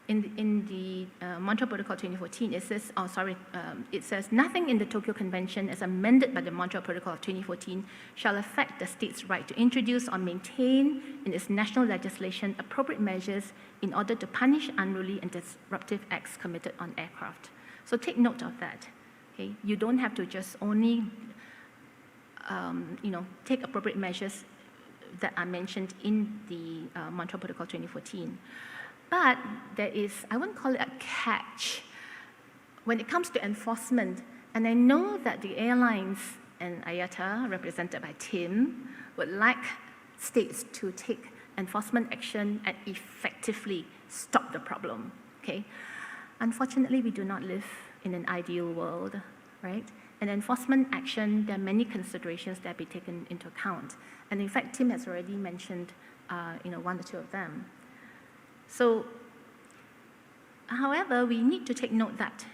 the Montreal Protocol 2014, it says, nothing in the Tokyo Convention as amended by the Montreal Protocol of 2014 shall affect the state's right to introduce or maintain in its national legislation appropriate measures in order to punish unruly and disruptive acts committed on aircraft. So take note of that. Okay? You don't have to just only take appropriate measures that are mentioned in the Montreal Protocol 2014. But there is, I wouldn't call it a catch, when it comes to enforcement. And I know that the airlines and IATA, represented by Tim, would like states to take enforcement action and effectively stop the problem, okay? Unfortunately, we do not live in an ideal world, right? And enforcement action, there are many considerations that be taken into account. And in fact, Tim has already mentioned one or two of them. So, however, we need to take note that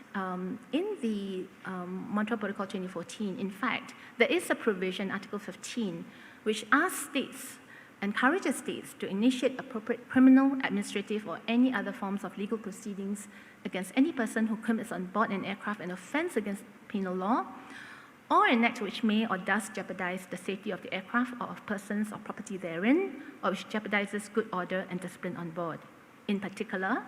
in the Montreal Protocol 2014, in fact, there is a provision, Article 15, which encourages states to initiate appropriate criminal, administrative, or any other forms of legal proceedings against any person who commits on board an aircraft an offense against penal law, or an act which may or does jeopardize the safety of the aircraft or of persons or property therein, or which jeopardizes good order and discipline on board. In particular,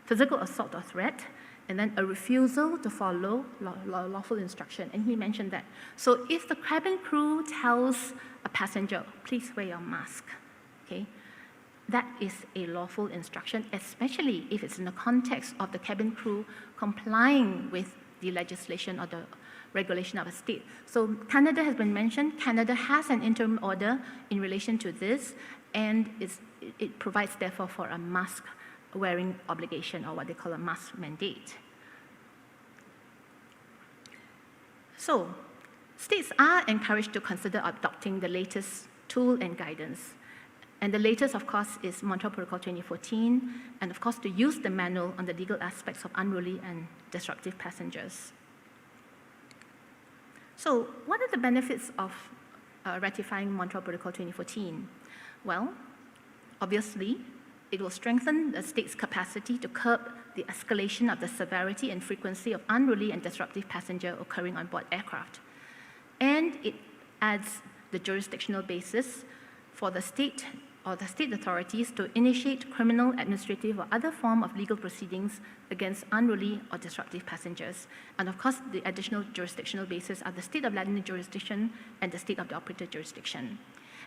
physical assault or threat, and then a refusal to follow lawful instruction. And he mentioned that. So if the cabin crew tells a passenger, please wear your mask, okay, that is a lawful instruction, especially if it's in the context of the cabin crew complying with the legislation or the regulation of a state. So Canada has been mentioned. Canada has an interim order in relation to this, and it provides, therefore, for a mask wearing obligation, or what they call a mask mandate. So, states are encouraged to consider adopting the latest tool and guidance. And the latest, of course, is Montreal Protocol 2014, and of course, to use the manual on the legal aspects of unruly and disruptive passengers. So, what are the benefits of ratifying Montreal Protocol 2014? Well, obviously, it will strengthen the state's capacity to curb the escalation of the severity and frequency of unruly and disruptive passenger occurring on board aircraft. And it adds the jurisdictional basis for the state or the state authorities to initiate criminal, administrative, or other form of legal proceedings against unruly or disruptive passengers. And of course, the additional jurisdictional basis are the state of landing jurisdiction and the state of the operator jurisdiction.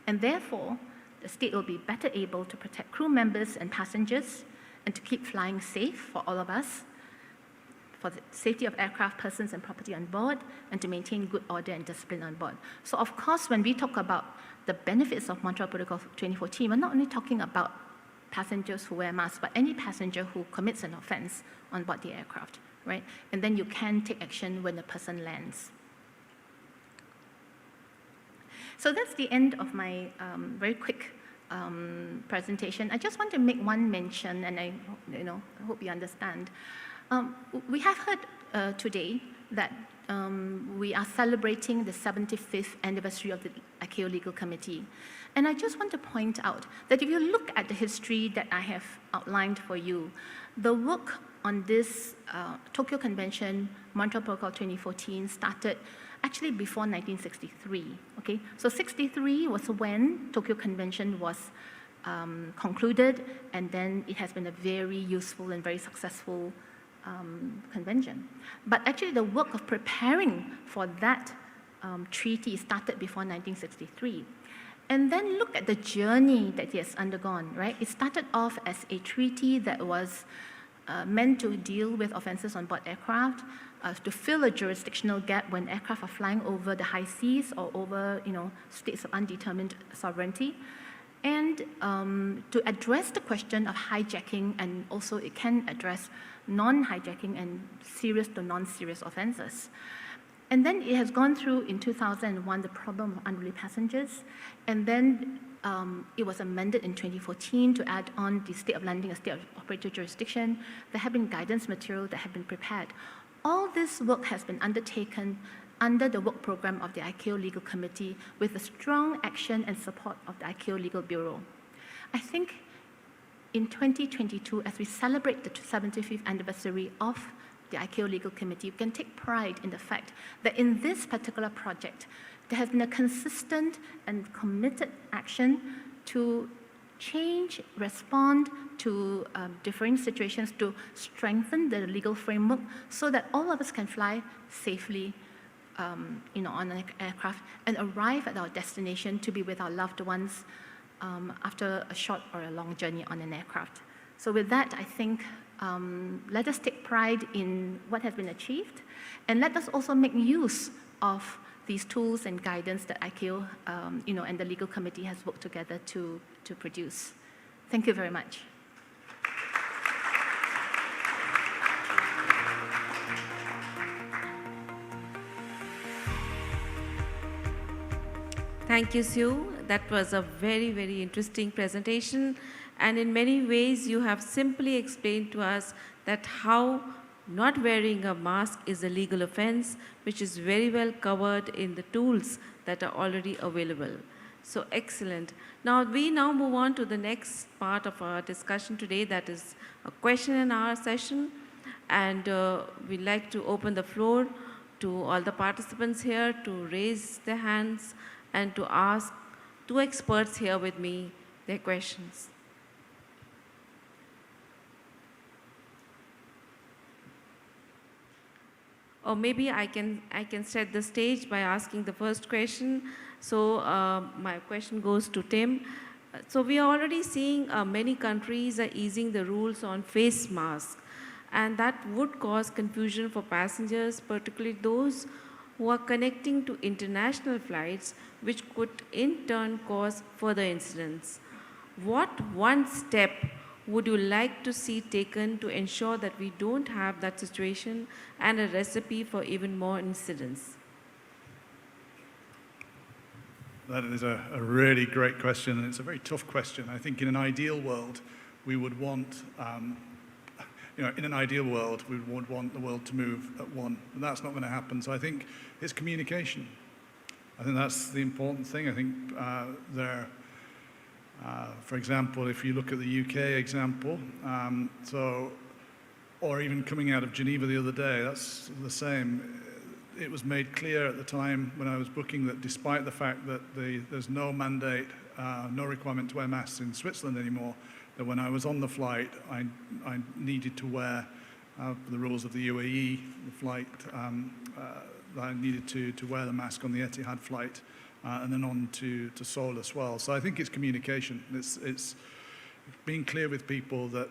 And therefore, the state will be better able to protect crew members and passengers and to keep flying safe for all of us, for the safety of aircraft, persons, and property on board, and to maintain good order and discipline on board. So of course, when we talk about the benefits of Montreal Protocol 2014, we're not only talking about passengers who wear masks, but any passenger who commits an offense on board the aircraft, right? And then you can take action when the person lands. So that's the end of my very quick presentation. I just want to make one mention, and I hope you understand. We have heard today that we are celebrating the 75th anniversary of the ICAO Legal Committee. And I just want to point out that if you look at the history that I have outlined for you, the work on this Tokyo Convention, Montreal Protocol 2014, started actually before 1963, okay? So 63 was when Tokyo Convention was concluded, and then it has been a very useful and very successful convention. But actually the work of preparing for that treaty started before 1963. And then look at the journey that it has undergone, right? It started off as a treaty that was meant to deal with offenses on board aircraft, to fill a jurisdictional gap when aircraft are flying over the high seas or over states of undetermined sovereignty, and to address the question of hijacking, and also it can address non-hijacking and serious to non-serious offenses. And then it has gone through, in 2001, the problem of unruly passengers, and then it was amended in 2014 to add on the state of landing, a state of operator jurisdiction. There have been guidance material that have been prepared. All this work has been undertaken under the work program of the ICAO Legal Committee with the strong action and support of the ICAO Legal Bureau. I think in 2022, as we celebrate the 75th anniversary of the ICAO Legal Committee, we can take pride in the fact that in this particular project, there has been a consistent and committed action to change, respond to differing situations, to strengthen the legal framework so that all of us can fly safely on an aircraft and arrive at our destination to be with our loved ones after a short or a long journey on an aircraft. So with that, I think let us take pride in what has been achieved, and let us also make use of these tools and guidance that ICAO and the Legal Committee has worked together to produce. Thank you very much. Thank you, Sue. That was a very, very interesting presentation. And in many ways, you have simply explained to us that how not wearing a mask is a legal offense, which is very well covered in the tools that are already available. So excellent. Now we move on to the next part of our discussion today, that is a question and answer session. And we'd like to open the floor to all the participants here to raise their hands and to ask two experts here with me their questions. Or maybe I can set the stage by asking the first question. So my question goes to Tim. So we are already seeing many countries are easing the rules on face masks, and that would cause confusion for passengers, particularly those who are connecting to international flights, which could in turn cause further incidents. What one step would you like to see taken to ensure that we don't have that situation, and a recipe for even more incidents? That is a really great question, and it's a very tough question. I think in an ideal world, we would want, in an ideal world, we would want the world to move at one, but that's not going to happen. So I think it's communication. I think that's the important thing. I think for example, if you look at the UK example, or even coming out of Geneva the other day, that's the same. It was made clear at the time when I was booking that despite the fact that there's no mandate, no requirement to wear masks in Switzerland anymore, that when I was on the flight, I needed to wear the rules of the UAE, the flight, I needed to wear the mask on the Etihad flight, and then on to Seoul as well. So I think it's communication. It's being clear with people that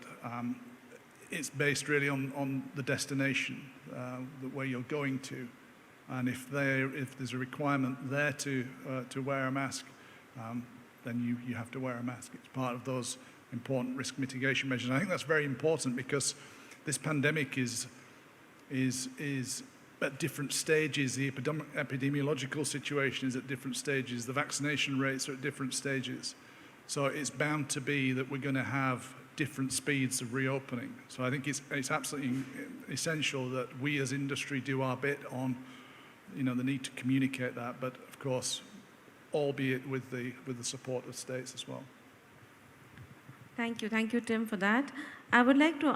it's based really on the destination, where you're going to. And if there's a requirement there to wear a mask, then you have to wear a mask. It's part of those important risk mitigation measures. And I think that's very important because this pandemic is at different stages. The epidemiological situation is at different stages. The vaccination rates are at different stages. So it's bound to be that we're going to have different speeds of reopening. So I think it's absolutely essential that we as industry do our bit on the need to communicate that, but of course, albeit with the support of states as well. Thank you, Tim, for that. I would like to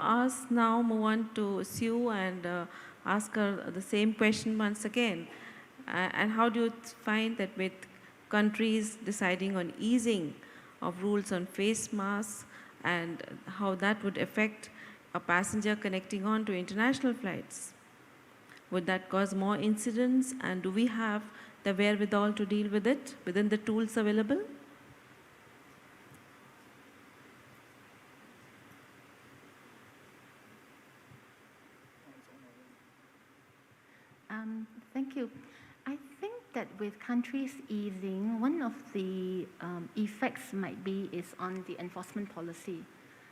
move on to Sue and ask her the same question once again. And how do you find that with countries deciding on easing of rules on face masks, and how that would affect a passenger connecting on to international flights? Would that cause more incidents, and do we have the wherewithal to deal with it within the tools available? Thank you. I think that with countries easing, one of the effects might be is on the enforcement policy.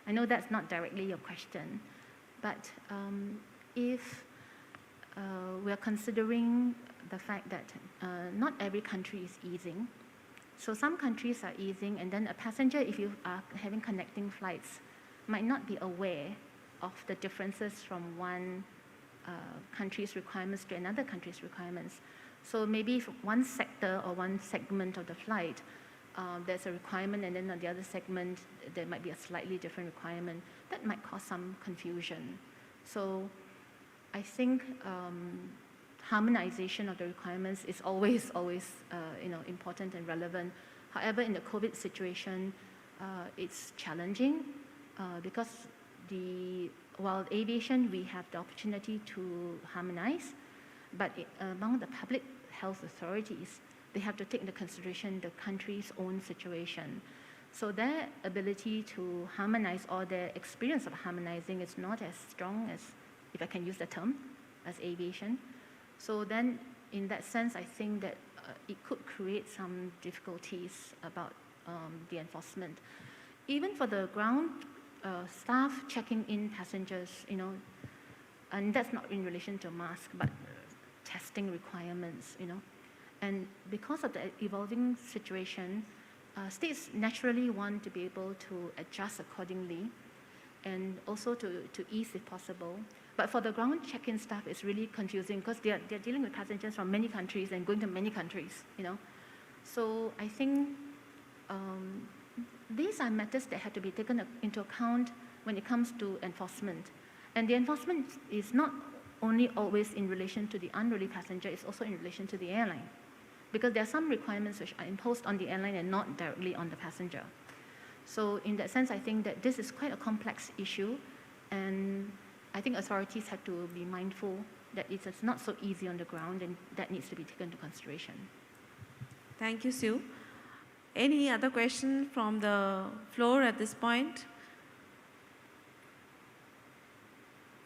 I know that's not directly your question, but if we're considering the fact that not every country is easing, so some countries are easing, and then a passenger, if you are having connecting flights, might not be aware of the differences from one country's requirements to another country's requirements. So maybe if one sector or one segment of the flight, there's a requirement, and then on the other segment, there might be a slightly different requirement. That might cause some confusion. So I think harmonization of the requirements is always important and relevant. However, in the COVID situation, it's challenging because while aviation, we have the opportunity to harmonize, but among the public health authorities, they have to take into consideration the country's own situation. So their ability to harmonize, or their experience of harmonizing, is not as strong as, if I can use the term, as aviation. So then, in that sense, I think that it could create some difficulties about the enforcement. Even for the ground staff checking in passengers, and that's not in relation to mask, but testing requirements, And because of the evolving situation, states naturally want to be able to adjust accordingly, and also to ease if possible. But for the ground check-in staff, it's really confusing because they're dealing with passengers from many countries and going to many countries, So I think these are matters that have to be taken into account when it comes to enforcement. And the enforcement is not only always in relation to the unruly passenger, it's also in relation to the airline. Because there are some requirements which are imposed on the airline and not directly on the passenger. So in that sense, I think that this is quite a complex issue, and I think authorities have to be mindful that it's not so easy on the ground, and that needs to be taken into consideration. Thank you, Sue. Any other question from the floor at this point?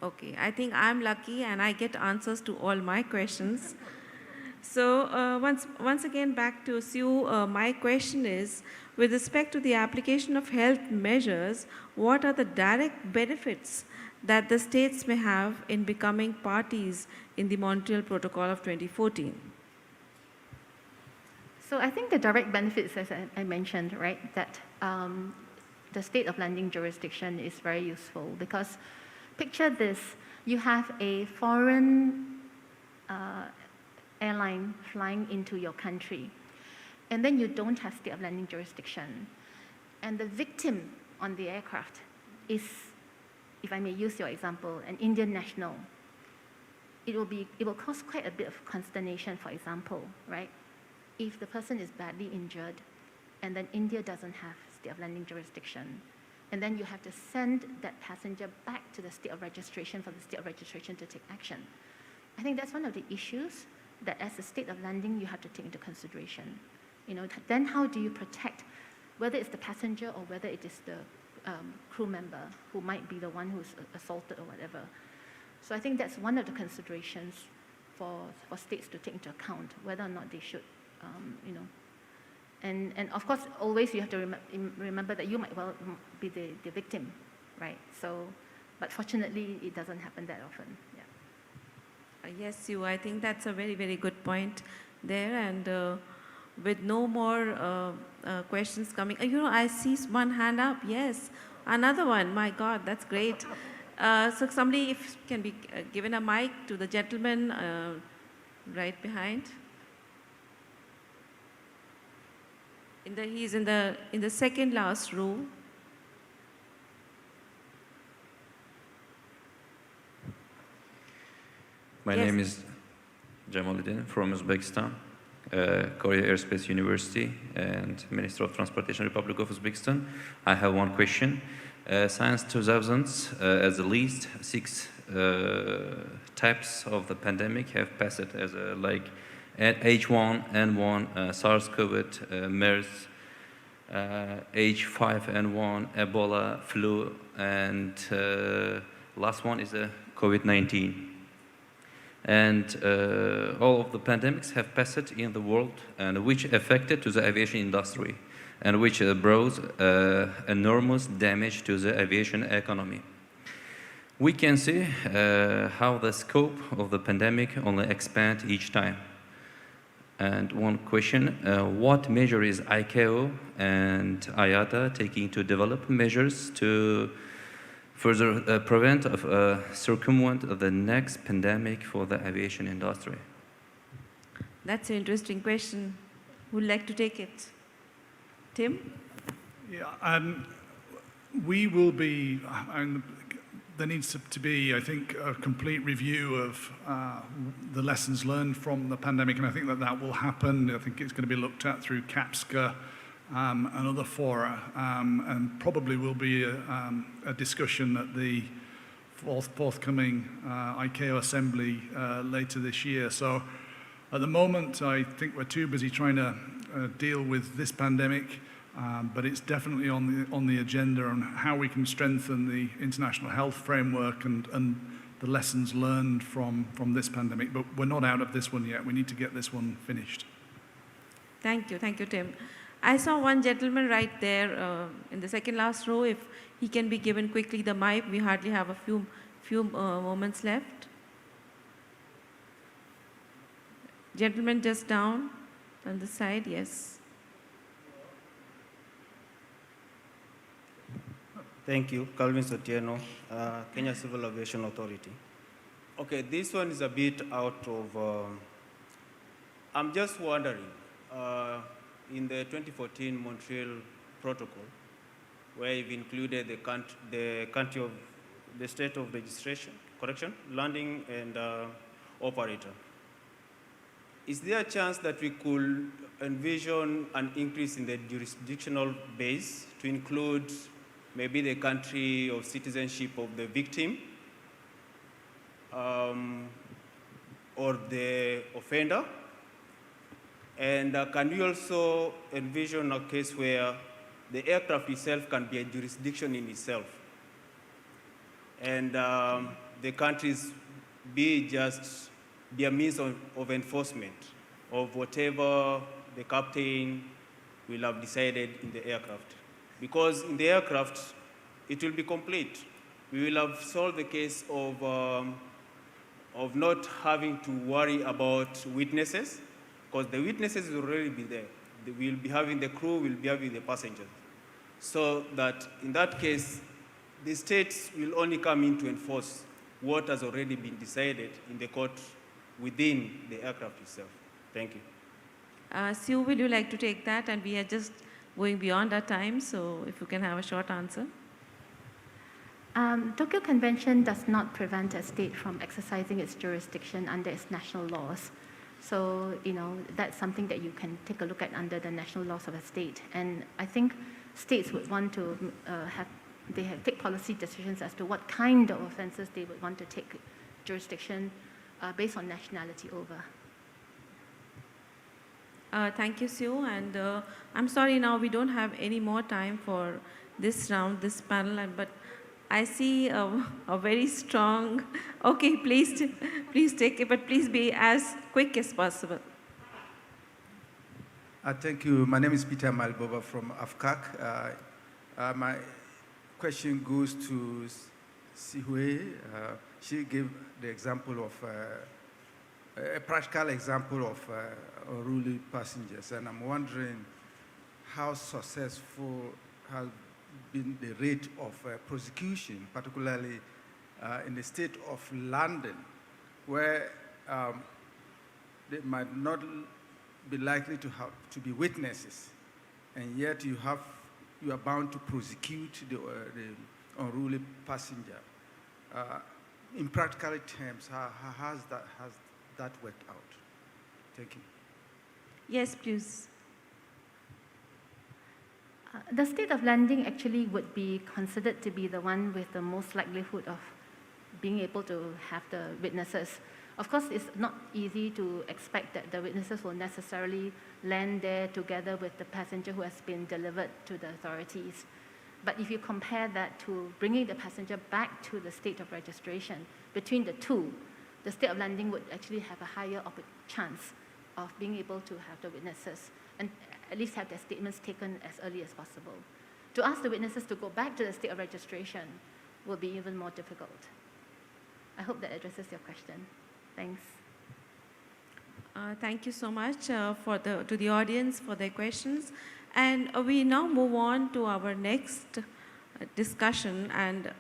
Okay, I think I'm lucky and I get answers to all my questions. So once again, back to Sue, my question is, with respect to the application of health measures, what are the direct benefits that the states may have in becoming parties in the Montreal Protocol of 2014? So I think the direct benefits, as I mentioned, right, that the state of landing jurisdiction is very useful, because picture this: you have a foreign airline flying into your country, and then you don't have state of landing jurisdiction, and the victim on the aircraft is, if I may use your example, an Indian national. It will cause quite a bit of consternation, for example, right? If the person is badly injured, and then India doesn't have state of landing jurisdiction, and then you have to send that passenger back to the state of registration for the state of registration to take action. I think that's one of the issues that, as a state of landing, you have to take into consideration. Then how do you protect, whether it's the passenger or whether it is the crew member who might be the one who's assaulted or whatever. So I think that's one of the considerations for states to take into account, whether or not they should, And of course, always you have to remember that you might well be the victim, right? So, but fortunately, it doesn't happen that often. Yeah. Yes, Sue, I think that's a very, very good point there. And with no more questions coming, I see one hand up. Yes, another one. My God, that's great. So somebody, if can be given a mic to the gentleman right behind. He's in the second last row. My name is Jamaluddin from Uzbekistan, Korea Airspace University and Minister of Transportation, Republic of Uzbekistan. I have one question. Since 2000, at the least 6 types of the pandemic have passed as like H1N1, SARS-CoV, MERS, H5N1, Ebola, flu, and last one is COVID-19. And all of the pandemics have passed in the world and which affected to the aviation industry and which brought enormous damage to the aviation economy. We can see how the scope of the pandemic only expands each time. And one question, what measure is ICAO and IATA taking to develop measures to further prevent or circumvent the next pandemic for the aviation industry? That's an interesting question. Who would like to take it? Tim? Yeah, we will be, there needs to be, I think, a complete review of the lessons learned from the pandemic, and I think that will happen. I think it's going to be looked at through CAPSCA and other fora, and probably will be a discussion at the forthcoming ICAO assembly later this year. So at the moment, I think we're too busy trying to deal with this pandemic, but it's definitely on the agenda on how we can strengthen the international health framework and the lessons learned from this pandemic. But we're not out of this one yet. We need to get this one finished. Thank you, Tim. I saw one gentleman right there in the second last row. If he can be given quickly the mic, we hardly have a few moments left. Gentleman just down on the side, yes. Thank you, Calvin Sotieno, Kenya Civil Aviation Authority. Okay, this one is a bit out of, I'm just wondering, in the 2014 Montreal Protocol, where you've included the state of registration, landing and operator. Is there a chance that we could envision an increase in the jurisdictional base to include maybe the country of citizenship of the victim or the offender? And can we also envision a case where the aircraft itself can be a jurisdiction in itself? And the countries be a means of enforcement of whatever the captain will have decided in the aircraft. Because in the aircraft, it will be complete. We will have solved the case of not having to worry about witnesses, because the witnesses will already be there. We'll be having the crew, we'll be having the passengers. So that in that case, the states will only come in to enforce what has already been decided in the court within the aircraft itself. Thank you. Sue, will you like to take that? And we are just going beyond our time, so if you can have a short answer. Tokyo Convention does not prevent a state from exercising its jurisdiction under its national laws. So, that's something that you can take a look at under the national laws of a state. And I think states would want to take policy decisions as to what kind of offenses they would want to take jurisdiction based on nationality over. Thank you, Sue. And I'm sorry now we don't have any more time for this round, this panel, but I see a very strong, okay, please take it, but please be as quick as possible. Thank you. My name is Peter Malboba from AFCAC. My question goes to Sihue. She gave the example of, a practical example of unruly passengers, and I'm wondering how successful has been the rate of prosecution, particularly in the state of London, where they might not be likely to be witnesses, and yet you are bound to prosecute the unruly passenger. In practical terms, how has that worked out? Thank you. Yes, please. The state of landing actually would be considered to be the one with the most likelihood of being able to have the witnesses. Of course, it's not easy to expect that the witnesses will necessarily land there together with the passenger who has been delivered to the authorities. But if you compare that to bringing the passenger back to the state of registration, between the two, the state of landing would actually have a higher chance of being able to have the witnesses and at least have their statements taken as early as possible. To ask the witnesses to go back to the state of registration will be even more difficult. I hope that addresses your question. Thanks. Thank you so much to the audience for their questions. And we now move on to our next discussion, and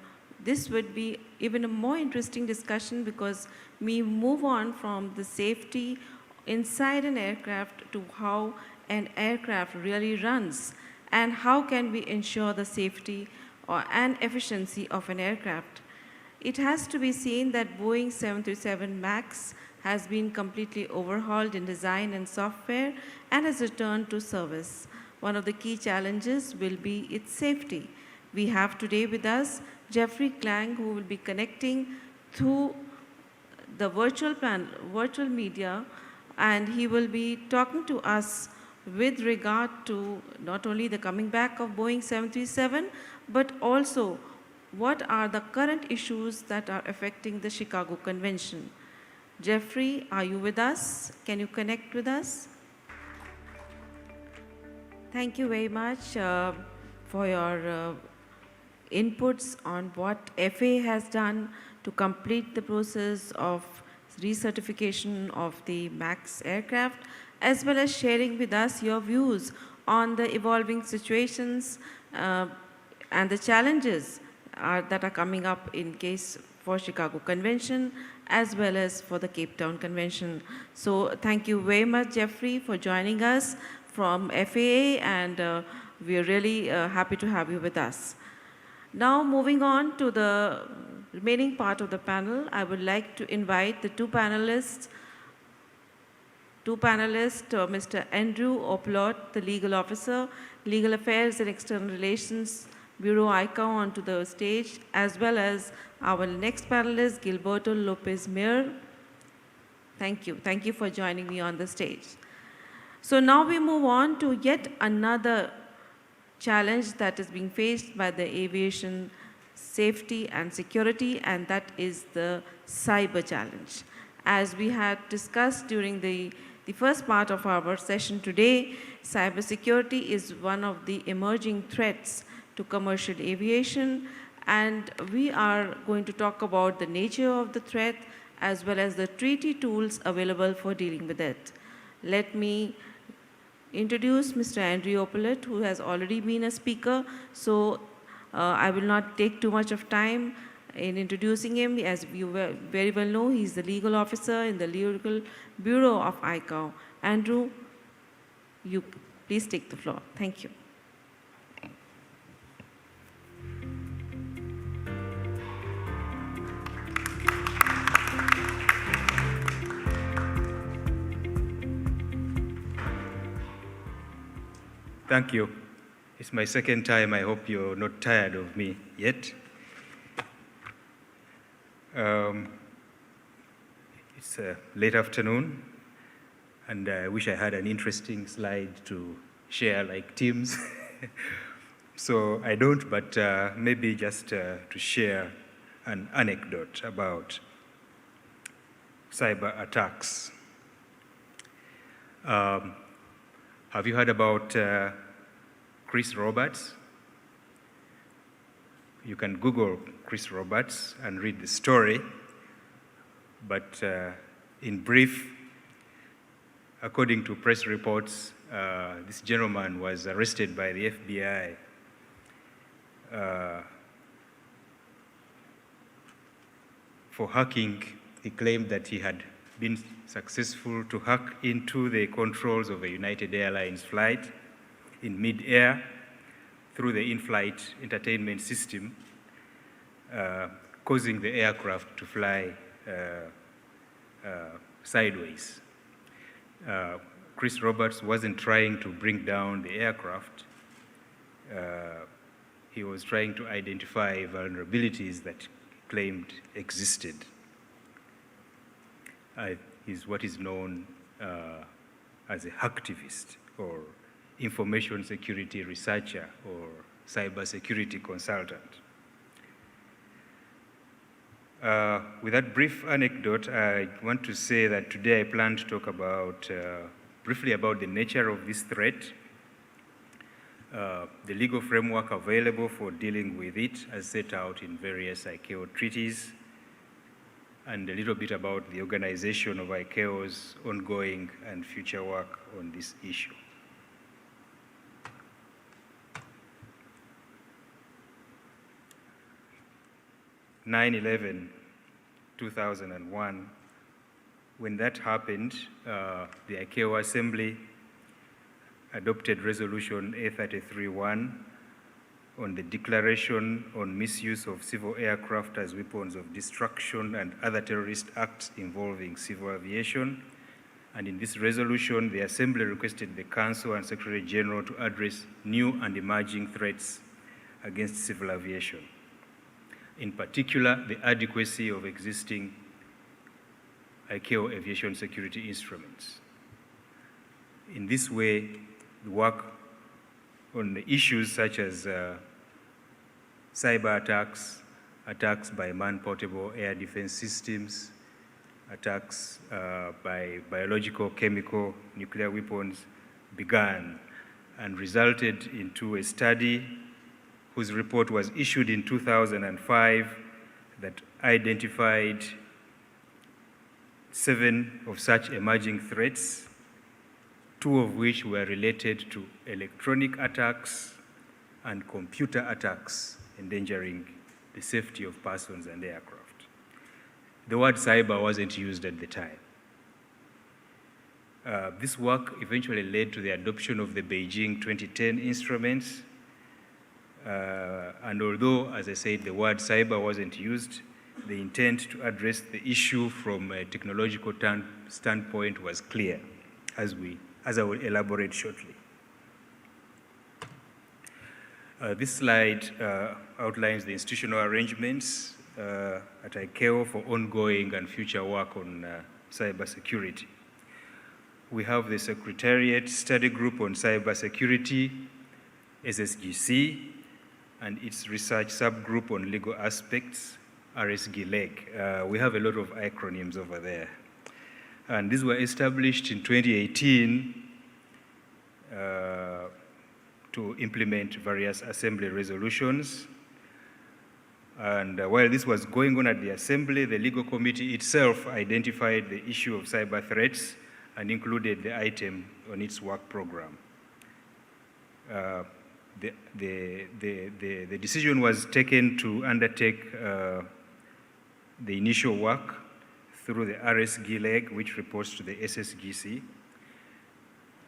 this would be even a more interesting discussion because we move on from the safety inside an aircraft to how an aircraft really runs and how can we ensure the safety and efficiency of an aircraft. It has to be seen that Boeing 737 MAX has been completely overhauled in design and software and has returned to service. One of the key challenges will be its safety. We have today with us Jeffrey Klang, who will be connecting through the virtual media, and he will be talking to us with regard to not only the coming back of Boeing 737, but also what are the current issues that are affecting the Chicago Convention. Jeffrey, are you with us? Can you connect with us? Thank you very much for your inputs on what FAA has done to complete the process of recertification of the MAX aircraft, as well as sharing with us your views on the evolving situations and the challenges that are coming up in case for Chicago Convention, as well as for the Cape Town Convention. So thank you very much, Jeffrey, for joining us from FAA, and we're really happy to have you with us. Now moving on to the remaining part of the panel, I would like to invite the two panelists, Mr. Andrew Opelot, the Legal Officer, Legal Affairs and External Relations Bureau ICAO, onto the stage, as well as our next panelist, Gilberto Lopez Mir. Thank you. Thank you for joining me on the stage. So now we move on to yet another challenge that is being faced by the aviation safety and security, and that is the cyber challenge. As we had discussed during the first part of our session today, cybersecurity is one of the emerging threats to commercial aviation, and we are going to talk about the nature of the threat as well as the treaty tools available for dealing with it. Let me introduce Mr. Andrew Opelot, who has already been a speaker, so I will not take too much of time in introducing him. As you very well know, he's the legal officer in the Legal Bureau of ICAO. Andrew, you please take the floor. Thank you. Thank you. It's my second time. I hope you're not tired of me yet. It's a late afternoon, and I wish I had an interesting slide to share like Teams. So I don't, but maybe just to share an anecdote about cyber attacks. Have you heard about Chris Roberts? You can Google Chris Roberts and read the story. But in brief, according to press reports, this gentleman was arrested by the FBI for hacking. He claimed that he had been successful to hack into the controls of a United Airlines flight in mid-air through the in-flight entertainment system, causing the aircraft to fly sideways. Chris Roberts wasn't trying to bring down the aircraft. He was trying to identify vulnerabilities that he claimed existed. He's what is known as a hacktivist or information security researcher or cybersecurity consultant. With that brief anecdote, I want to say that today I plan to talk about briefly about the nature of this threat, the legal framework available for dealing with it as set out in various ICAO treaties, and a little bit about the organization of ICAO's ongoing and future work on this issue. (9 2001, when that happened, the ICAO Assembly adopted Resolution A33-1 on the Declaration on Misuse of Civil Aircraft as Weapons of Destruction and other terrorist acts involving civil aviation. And in this resolution, the Assembly requested the Council and Secretary General to address new and emerging threats against civil aviation. In particular, the adequacy of existing ICAO aviation security instruments. In this way, the work on the issues such as cyber attacks, attacks by man-portable air defense systems, attacks by biological, chemical, nuclear weapons began and resulted into a study whose report was issued in 2005 that identified 7 of such emerging threats, 2 of which were related to electronic attacks and computer attacks endangering the safety of persons and aircraft. The word cyber wasn't used at the time. This work eventually led to the adoption of the Beijing 2010 instruments. And although, as I said, the word cyber wasn't used, the intent to address the issue from a technological standpoint was clear, as I will elaborate shortly. This slide outlines the institutional arrangements at ICAO for ongoing and future work on cybersecurity. We have the Secretariat Study Group on Cybersecurity, SSGC, and its research subgroup on legal aspects, RSG-LEG. We have a lot of acronyms over there. And these were established in 2018 to implement various Assembly resolutions. And while this was going on at the Assembly, the Legal Committee itself identified the issue of cyber threats and included the item on its work program. The decision was taken to undertake the initial work through the RSG-LEG, which reports to the SSGC.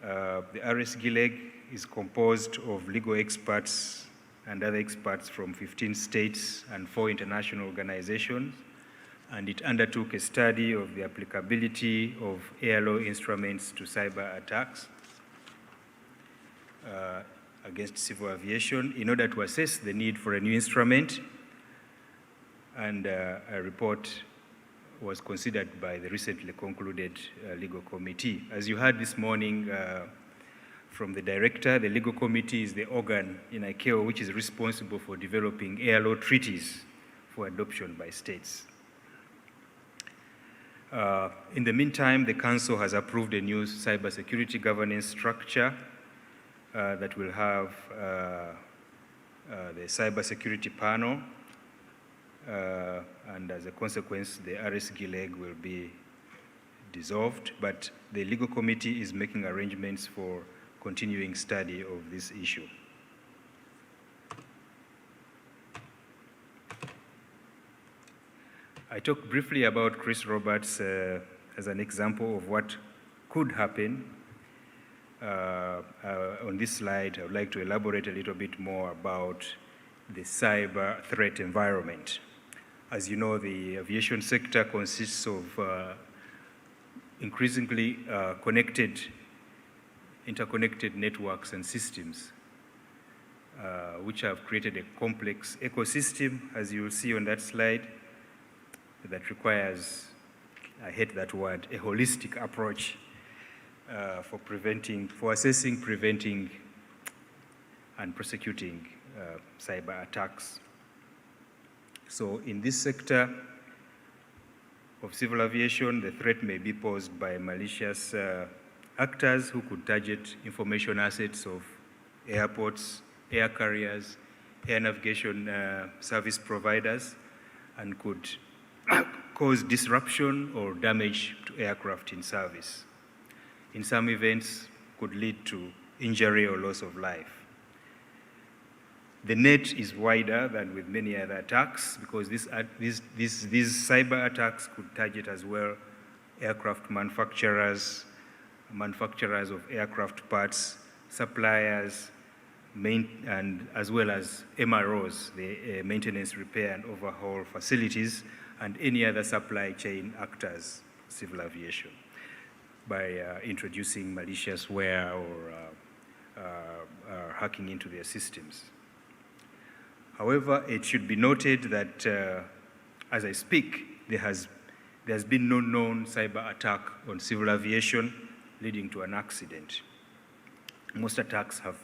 The RSG-LEG is composed of legal experts and other experts from 15 states and 4 international organizations, and it undertook a study of the applicability of air law instruments to cyber attacks against civil aviation in order to assess the need for a new instrument, and a report was considered by the recently concluded Legal Committee. As you heard this morning from the director, the Legal Committee is the organ in ICAO which is responsible for developing air law treaties for adoption by states. In the meantime, the Council has approved a new cybersecurity governance structure that will have the cybersecurity panel, and as a consequence, the RSG-LEG will be dissolved, but the Legal Committee is making arrangements for continuing study of this issue. I talked briefly about Chris Roberts as an example of what could happen. On this slide, I would like to elaborate a little bit more about the cyber threat environment. As you know, the aviation sector consists of increasingly interconnected networks and systems, which have created a complex ecosystem, as you will see on that slide, that requires, I hate that word, a holistic approach for assessing, preventing, and prosecuting cyber attacks. So in this sector, of civil aviation, the threat may be posed by malicious actors who could target information assets of airports, air carriers, air navigation service providers, and could cause disruption or damage to aircraft in service. In some events, could lead to injury or loss of life. The net is wider than with many other attacks because these cyber attacks could target as well aircraft manufacturers, manufacturers of aircraft parts, suppliers, and as well as MROs, the maintenance, repair, and overhaul facilities, and any other supply chain actors, civil aviation, by introducing malicious ware or hacking into their systems. However, it should be noted that as I speak, there's been no known cyber attack on civil aviation leading to an accident. Most attacks have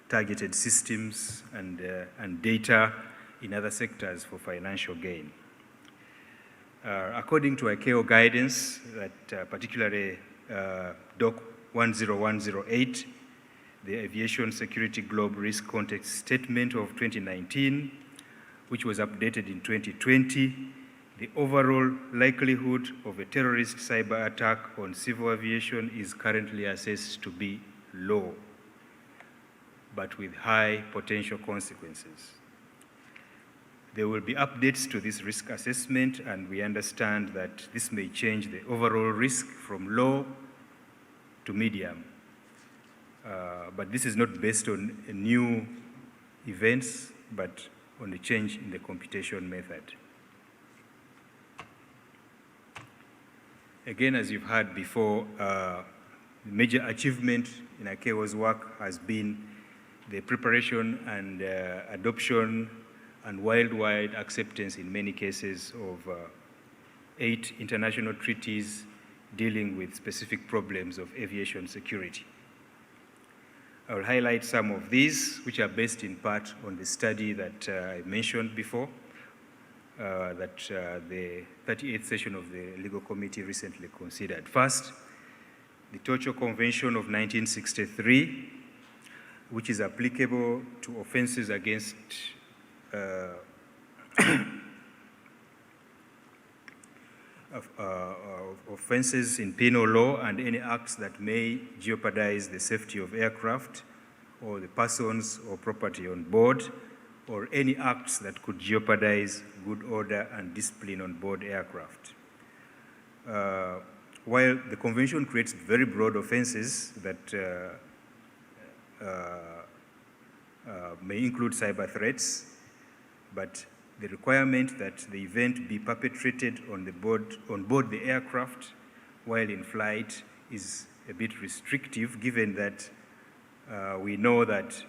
targeted systems and data in other sectors for financial gain. According to ICAO guidance, that particularly Doc 10108, the Aviation Security Globe Risk Context Statement of 2019, which was updated in 2020, the overall likelihood of a terrorist cyber attack on civil aviation is currently assessed to be low, but with high potential consequences. There will be updates to this risk assessment, and we understand that this may change the overall risk from low to medium. But this is not based on new events, but on a change in the computation method. Again, as you've heard before, the major achievement in ICAO's work has been the preparation and adoption and worldwide acceptance in many cases of 8 international treaties dealing with specific problems of aviation security. I will highlight some of these, which are based in part on the study that I mentioned before, that the 38th session of the Legal Committee recently considered. First, the Torture Convention of 1963, which is applicable to offenses against offenses in penal law and any acts that may jeopardize the safety of aircraft or the persons or property on board, or any acts that could jeopardize good order and discipline on board aircraft. While the convention creates very broad offenses that may include cyber threats, but the requirement that the event be perpetrated on board the aircraft while in flight is a bit restrictive, given that we know that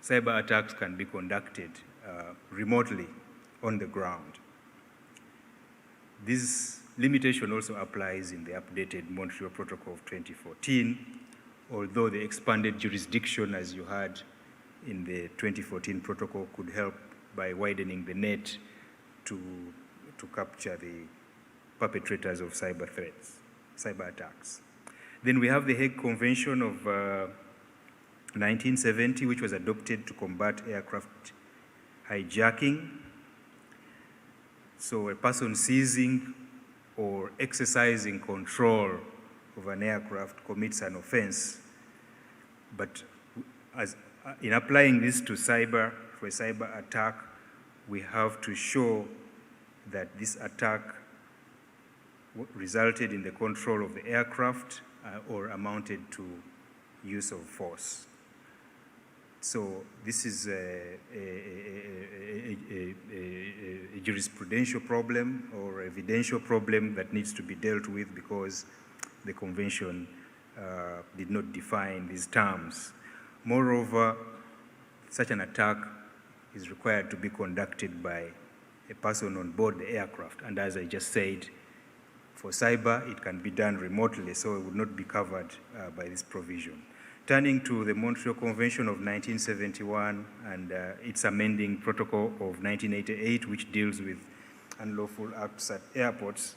cyber attacks can be conducted remotely on the ground. This limitation also applies in the updated Montreal Protocol of 2014, although the expanded jurisdiction, as you heard in the 2014 protocol, could help by widening the net to capture the perpetrators of cyber threats, cyber attacks. Then we have the Hague Convention of 1970, which was adopted to combat aircraft hijacking. So a person seizing or exercising control of an aircraft commits an offense. But in applying this to for a cyber attack, we have to show that this attack resulted in the control of the aircraft or amounted to use of force. So this is a jurisprudential problem or evidential problem that needs to be dealt with because the convention did not define these terms. Moreover, such an attack is required to be conducted by a person on board the aircraft. And as I just said, for cyber, it can be done remotely, so it would not be covered by this provision. Turning to the Montreal Convention of 1971 and its amending protocol of 1988, which deals with unlawful acts at airports.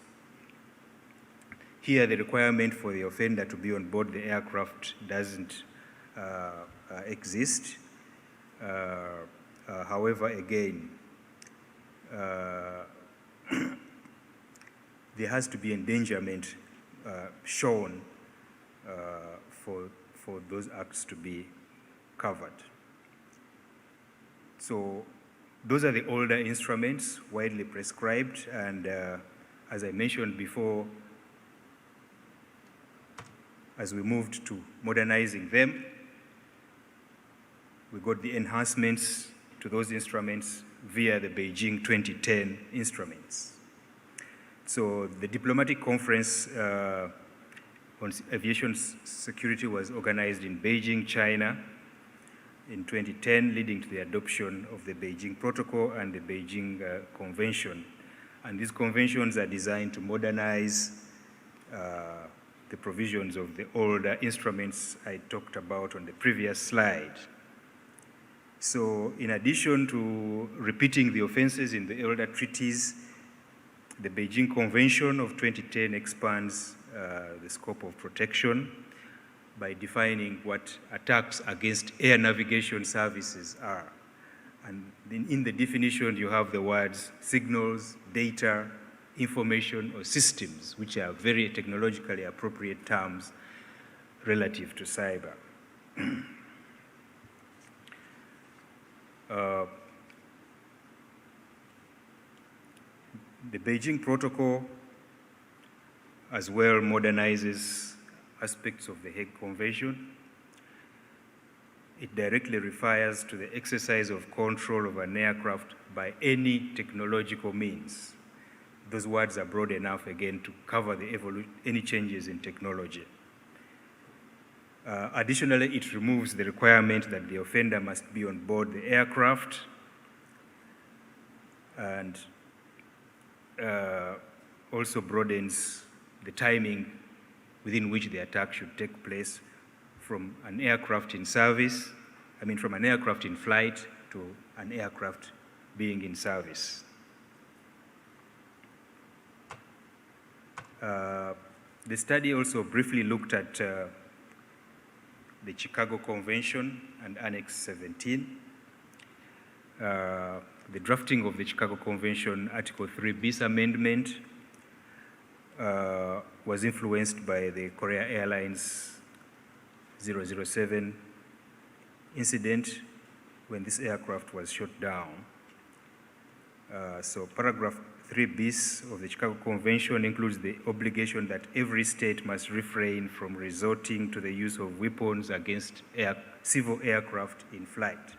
Here, the requirement for the offender to be on board the aircraft doesn't exist. However, again, there has to be endangerment shown for those acts to be covered. So those are the older instruments widely prescribed, and as I mentioned before, as we moved to modernizing them, we got the enhancements to those instruments via the Beijing 2010 instruments. So the diplomatic conference on aviation security was organized in Beijing, China in 2010, leading to the adoption of the Beijing Protocol and the Beijing Convention. And these conventions are designed to modernize the provisions of the older instruments I talked about on the previous slide. So in addition to repeating the offenses in the older treaties, the Beijing Convention of 2010 expands the scope of protection by defining what attacks against air navigation services are. And in the definition, you have the words signals, data, information, or systems, which are very technologically appropriate terms relative to cyber. The Beijing Protocol as well modernizes aspects of the Hague Convention. It directly refers to the exercise of control of an aircraft by any technological means. Those words are broad enough, again, to cover any changes in technology. Additionally, it removes the requirement that the offender must be on board the aircraft, and also broadens the timing within which the attack should take place from an aircraft in service, from an aircraft in flight to an aircraft being in service. The study also briefly looked at the Chicago Convention and Annex 17. The drafting of the Chicago Convention Article 3 bis amendment was influenced by the Korea Airlines 007 incident when this aircraft was shot down. So paragraph 3 bis of the Chicago Convention includes the obligation that every state must refrain from resorting to the use of weapons against civil aircraft in flight.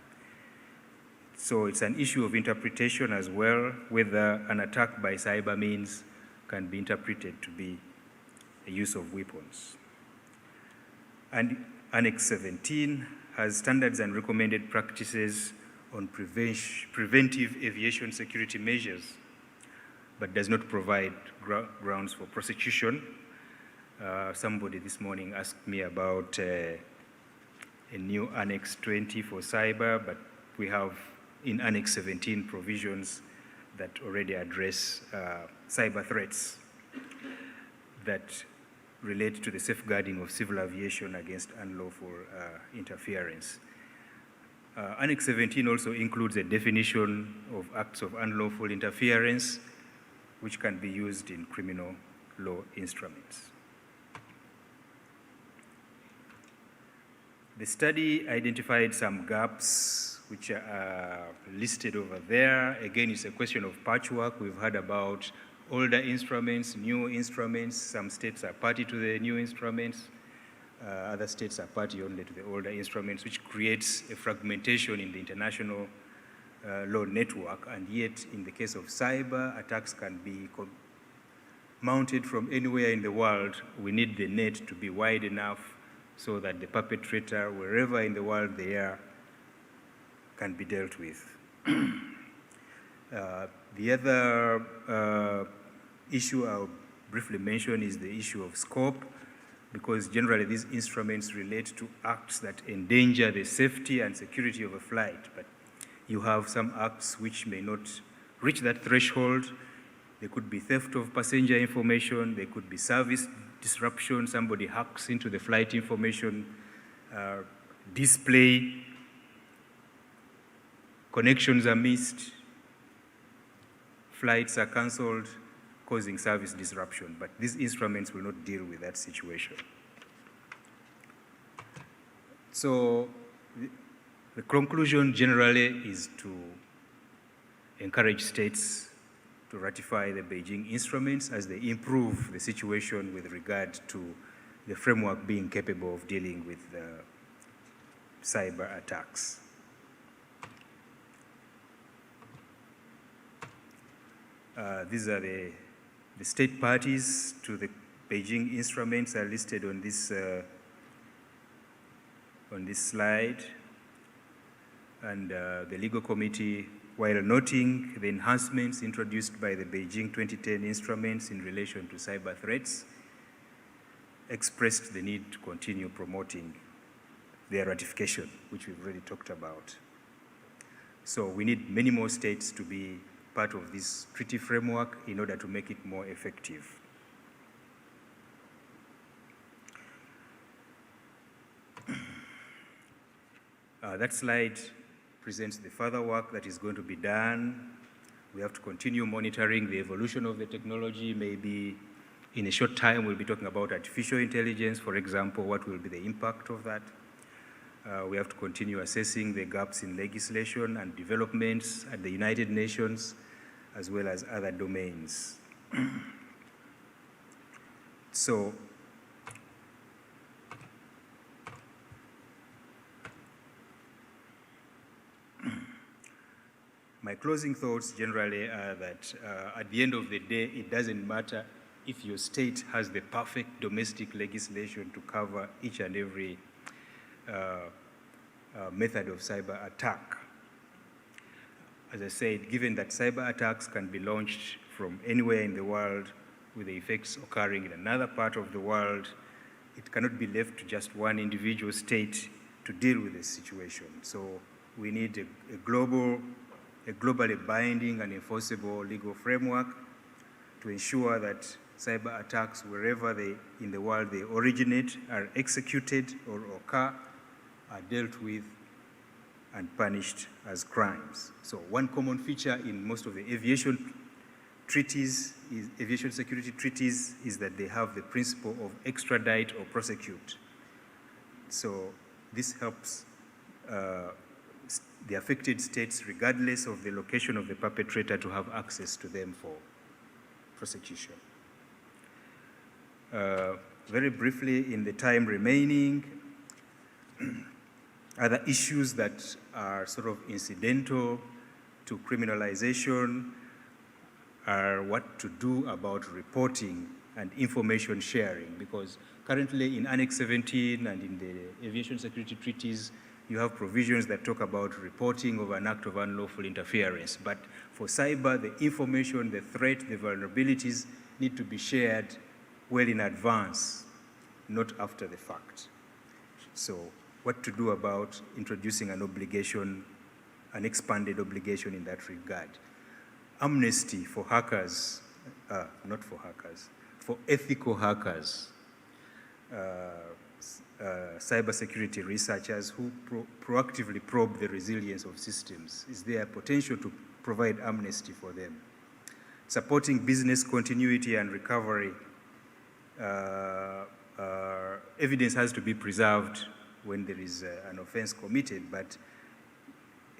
So it's an issue of interpretation as well, whether an attack by cyber means can be interpreted to be the use of weapons. And Annex 17 has standards and recommended practices on preventive aviation security measures, but does not provide grounds for prosecution. Somebody this morning asked me about a new Annex 20 for cyber, but we have in Annex 17 provisions that already address cyber threats that relate to the safeguarding of civil aviation against unlawful interference. Annex 17 also includes a definition of acts of unlawful interference, which can be used in criminal law instruments. The study identified some gaps which are listed over there. Again, it's a question of patchwork. We've heard about older instruments, new instruments. Some states are party to the new instruments. Other states are party only to the older instruments, which creates a fragmentation in the international law network. And yet, in the case of cyber, attacks can be mounted from anywhere in the world. We need the net to be wide enough so that the perpetrator, wherever in the world they are, can be dealt with. The other issue I'll briefly mention is the issue of scope, because generally these instruments relate to acts that endanger the safety and security of a flight, but you have some acts which may not reach that threshold. There could be theft of passenger information. There could be service disruption. Somebody hacks into the flight information display. Connections are missed. Flights are cancelled, causing service disruption. But these instruments will not deal with that situation. So the conclusion generally is to encourage states to ratify the Beijing instruments as they improve the situation with regard to the framework being capable of dealing with cyber attacks. These are the state parties to the Beijing instruments are listed on this slide. And the legal committee, while noting the enhancements introduced by the Beijing 2010 instruments in relation to cyber threats, expressed the need to continue promoting their ratification, which we've already talked about. So we need many more states to be part of this treaty framework in order to make it more effective. That slide presents the further work that is going to be done. We have to continue monitoring the evolution of the technology. Maybe in a short time, we'll be talking about artificial intelligence, for example, what will be the impact of that. We have to continue assessing the gaps in legislation and developments at the United Nations, as well as other domains. So, my closing thoughts generally are that at the end of the day, it doesn't matter if your state has the perfect domestic legislation to cover each and every method of cyber attack. As I said, given that cyber attacks can be launched from anywhere in the world with the effects occurring in another part of the world, it cannot be left to just one individual state to deal with the situation. So we need a globally binding and enforceable legal framework to ensure that cyber attacks, wherever in the world they originate, are executed or occur, are dealt with and punished as crimes. So one common feature in most of the aviation treaties, aviation security treaties, is that they have the principle of extradite or prosecute. So this helps the affected states, regardless of the location of the perpetrator, to have access to them for prosecution. Very briefly, in the time remaining, other issues that are sort of incidental to criminalization are what to do about reporting and information sharing, because currently in Annex 17 and in the aviation security treaties, you have provisions that talk about reporting of an act of unlawful interference. But for cyber, the information, the threat, the vulnerabilities need to be shared well in advance, not after the fact. So what to do about introducing an obligation, an expanded obligation in that regard. Amnesty for hackers, not for hackers, for ethical hackers, cybersecurity researchers who proactively probe the resilience of systems. Is there a potential to provide amnesty for them? Supporting business continuity and recovery. Evidence has to be preserved when there is an offense committed, but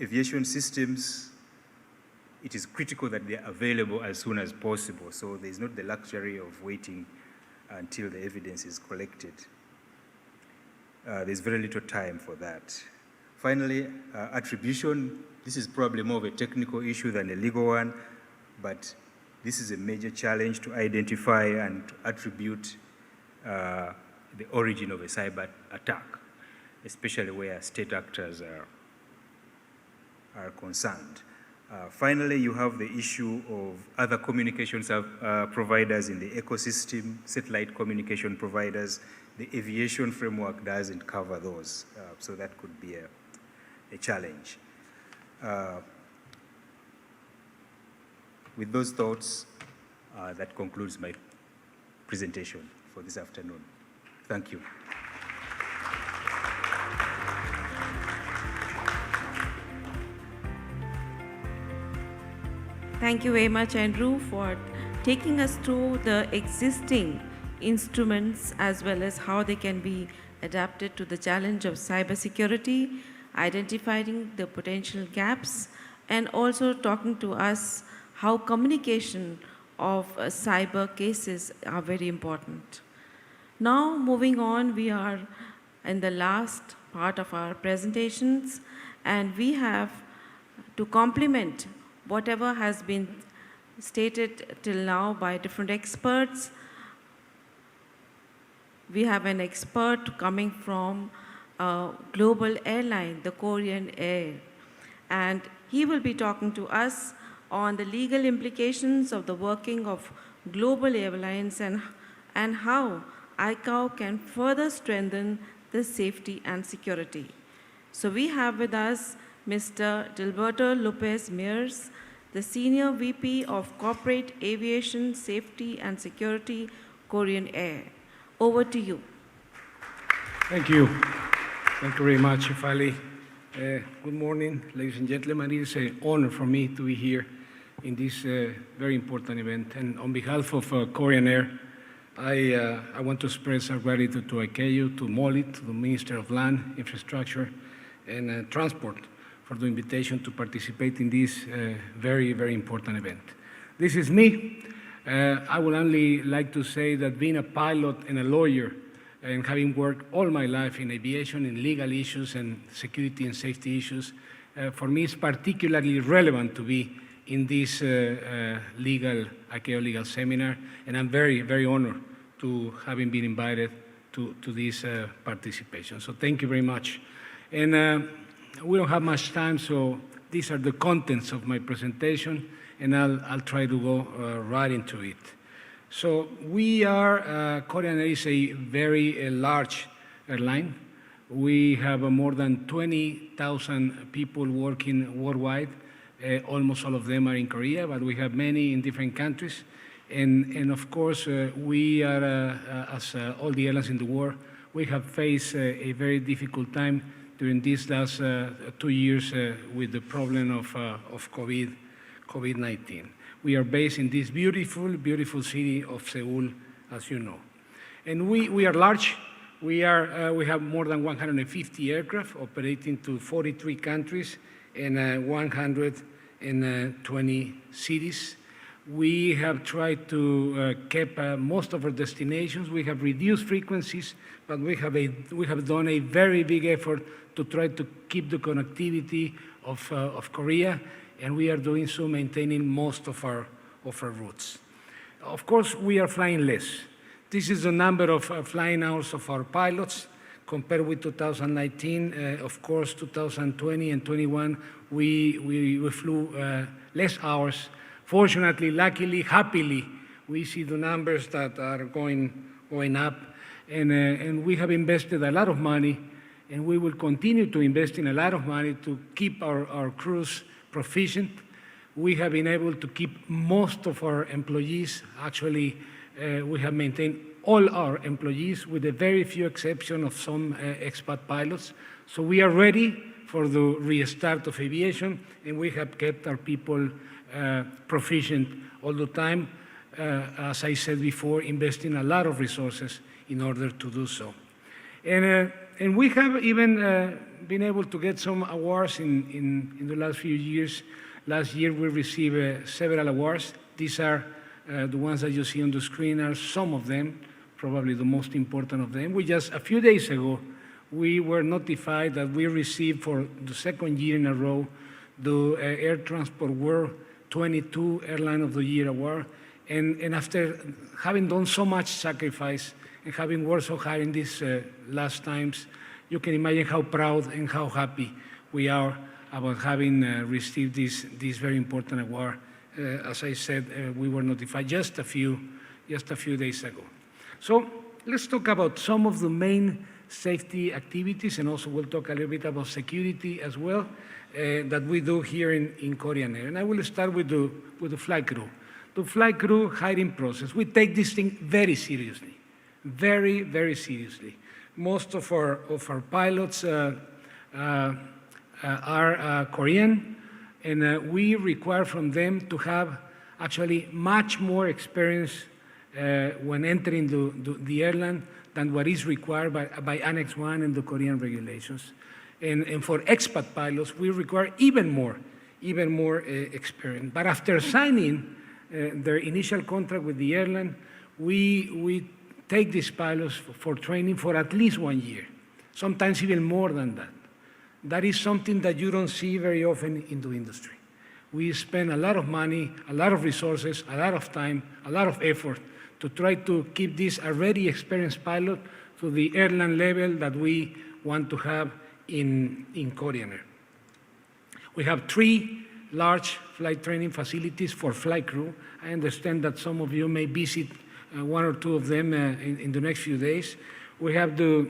aviation systems, it is critical that they are available as soon as possible. So there's not the luxury of waiting until the evidence is collected. There's very little time for that. Finally, attribution. This is probably more of a technical issue than a legal one, but this is a major challenge to identify and to attribute the origin of a cyber attack, especially where state actors are concerned. Finally, you have the issue of other communications providers in the ecosystem, satellite communication providers. The aviation framework doesn't cover those, so that could be a challenge. With those thoughts, that concludes my presentation for this afternoon. Thank you. Thank you very much, Andrew, for taking us through the existing instruments as well as how they can be adapted to the challenge of cybersecurity, identifying the potential gaps, and also talking to us how communication of cyber cases are very important. Now, moving on, we are in the last part of our presentations, and we have to complement whatever has been stated till now by different experts. We have an expert coming from a global airline, the Korean Air, and he will be talking to us on the legal implications of the working of global airlines and how ICAO can further strengthen the safety and security. So we have with us Mr. Gilberto Lopez Mears, the Senior VP of Corporate Aviation, Safety and Security, Korean Air. Over to you. Thank you. Thank you very much, Fali. Good morning, ladies and gentlemen. It is an honor for me to be here in this very important event. And on behalf of Korean Air, I want to express our gratitude to ICAO, to MOLIT, to the Minister of Land, Infrastructure, and Transport for the invitation to participate in this very, very important event. This is me. I would only like to say that being a pilot and a lawyer and having worked all my life in aviation, in legal issues and security and safety issues, for me it's particularly relevant to be in this ICAO legal seminar, and I'm very, very honored to having been invited to this participation. So thank you very much. And we don't have much time, so these are the contents of my presentation, and I'll try to go right into it. So we are, Korean Air is a very large airline. We have more than 20,000 people working worldwide. Almost all of them are in Korea, but we have many in different countries. And of course, we are, as all the airlines in the world, we have faced a very difficult time during these last 2 years with the problem of COVID-19. We are based in this beautiful, beautiful city of Seoul, as you know. And we are large. We have more than 150 aircraft operating to 43 countries and 120 cities. We have tried to keep most of our destinations. We have reduced frequencies, but we have done a very big effort to try to keep the connectivity of Korea, and we are doing so maintaining most of our routes. Of course, we are flying less. This is the number of flying hours of our pilots compared with 2019. Of course, 2020 and 21, we flew less hours. Fortunately, luckily, happily, we see the numbers that are going up, and we have invested a lot of money, and we will continue to invest in a lot of money to keep our crews proficient. We have been able to keep most of our employees. Actually, we have maintained all our employees with a very few exception of some expat pilots. So we are ready for the restart of aviation, and we have kept our people proficient all the time. As I said before, investing a lot of resources in order to do so. And we have even been able to get some awards in the last few years. Last year, we received several awards. These are the ones that you see on the screen are some of them, probably the most important of them. We just, a few days ago, we were notified that we received for the second year in a row the Air Transport World 22 Airline of the Year Award. And after having done so much sacrifice and having worked so hard in these last times, you can imagine how proud and how happy we are about having received this very important award. As I said, we were notified just a few days ago. So let's talk about some of the main safety activities, and also we'll talk a little bit about security as well that we do here in Korean Air. And I will start with the flight crew. to flight crew hiring process. We take this thing very seriously, very, very seriously. Most of our pilots are Korean, and we require from them to have actually much more experience when entering the airline than what is required by Annex 1 and the Korean regulations. And for expat pilots, we require even more experience. But after signing their initial contract with the airline, we take these pilots for training for at least 1 year, sometimes even more than that. That is something that you don't see very often in the industry. We spend a lot of money, a lot of resources, a lot of time, a lot of effort to try to keep this already experienced pilot to the airline level that we want to have in Korean Air. We have 3 large flight training facilities for flight crew. I understand that some of you may visit 1 or 2 of them in the next few days. We have the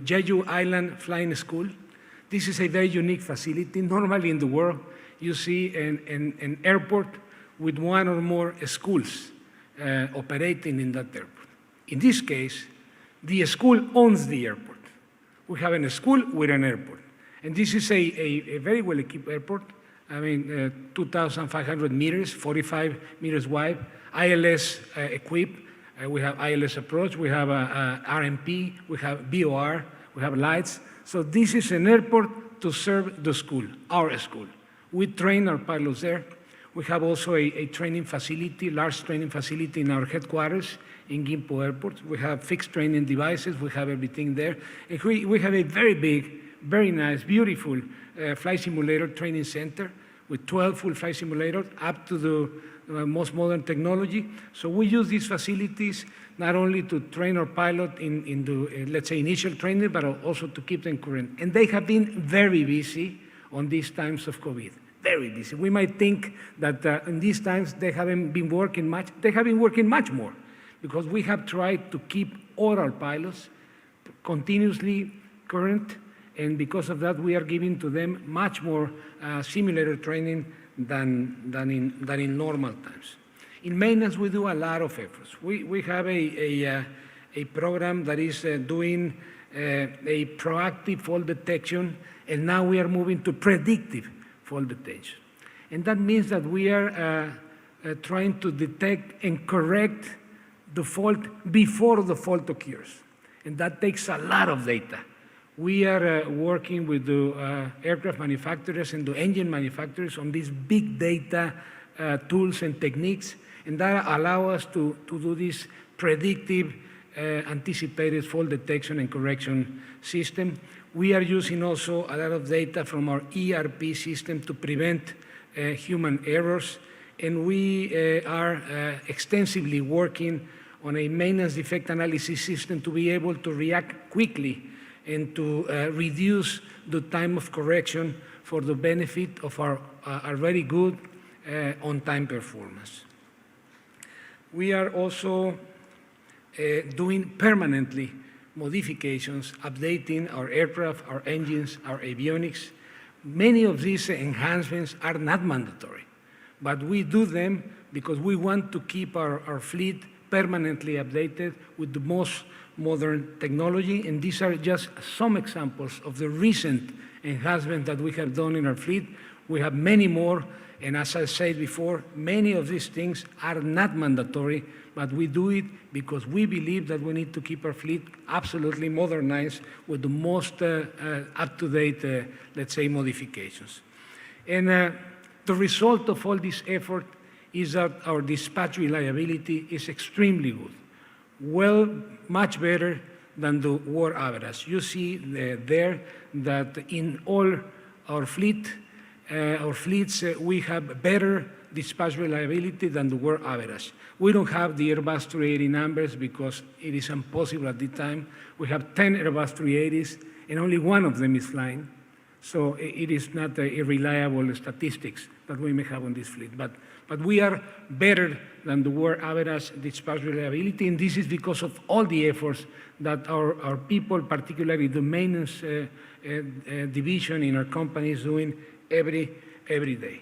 Jeju Island Flying School. This is a very unique facility. Normally in the world, you see an airport with 1 or more schools operating in that airport. In this case, the school owns the airport. We have a school with an airport. And this is a very well-equipped airport. I mean, 2,500 meters, 45 meters wide, ILS equipped. We have ILS approach, we have RMP, we have BOR, we have lights. So this is an airport to serve the school, our school. We train our pilots there. We have also a training facility, large training facility in our headquarters in Gimpo Airport. We have fixed training devices, we have everything there. And we have a very big, very nice, beautiful flight simulator training center with 12 full flight simulators up to the most modern technology. So we use these facilities not only to train our pilot in the, let's say, initial training, but also to keep them current. And they have been very busy on these times of COVID. Very busy. We might think that in these times they haven't been working much. They have been working much more because we have tried to keep all our pilots continuously current, and because of that, we are giving to them much more simulator training than in normal times. In maintenance, we do a lot of efforts. We have a program that is doing a proactive fault detection, and now we are moving to predictive fault detection. And that means that we are trying to detect and correct the fault before the fault occurs. And that takes a lot of data. We are working with the aircraft manufacturers and the engine manufacturers on these big data tools and techniques, and that allow us to do this predictive, anticipated fault detection and correction system. We are using also a lot of data from our ERP system to prevent human errors, and we are extensively working on a maintenance defect analysis system to be able to react quickly and to reduce the time of correction for the benefit of our very good on-time performance. We are also doing permanently modifications, updating our aircraft, our engines, our avionics. Many of these enhancements are not mandatory, but we do them because we want to keep our fleet permanently updated with the most modern technology, and these are just some examples of the recent enhancements that we have done in our fleet. We have many more, and as I said before, many of these things are not mandatory, but we do it because we believe that we need to keep our fleet absolutely modernized with the most up-to-date, let's say, modifications. And the result of all this effort is that our dispatch reliability is extremely good. Well, much better than the world average. You see there that in all our fleets, we have better dispatch reliability than the world average. We don't have the Airbus 380 numbers because it is impossible at the time. We have 10 Airbus 380s, and only 1 of them is flying. So it is not a reliable statistics that we may have on this fleet. But we are better than the world average dispatch reliability, and this is because of all the efforts that our people, particularly the maintenance division in our company, is doing every day.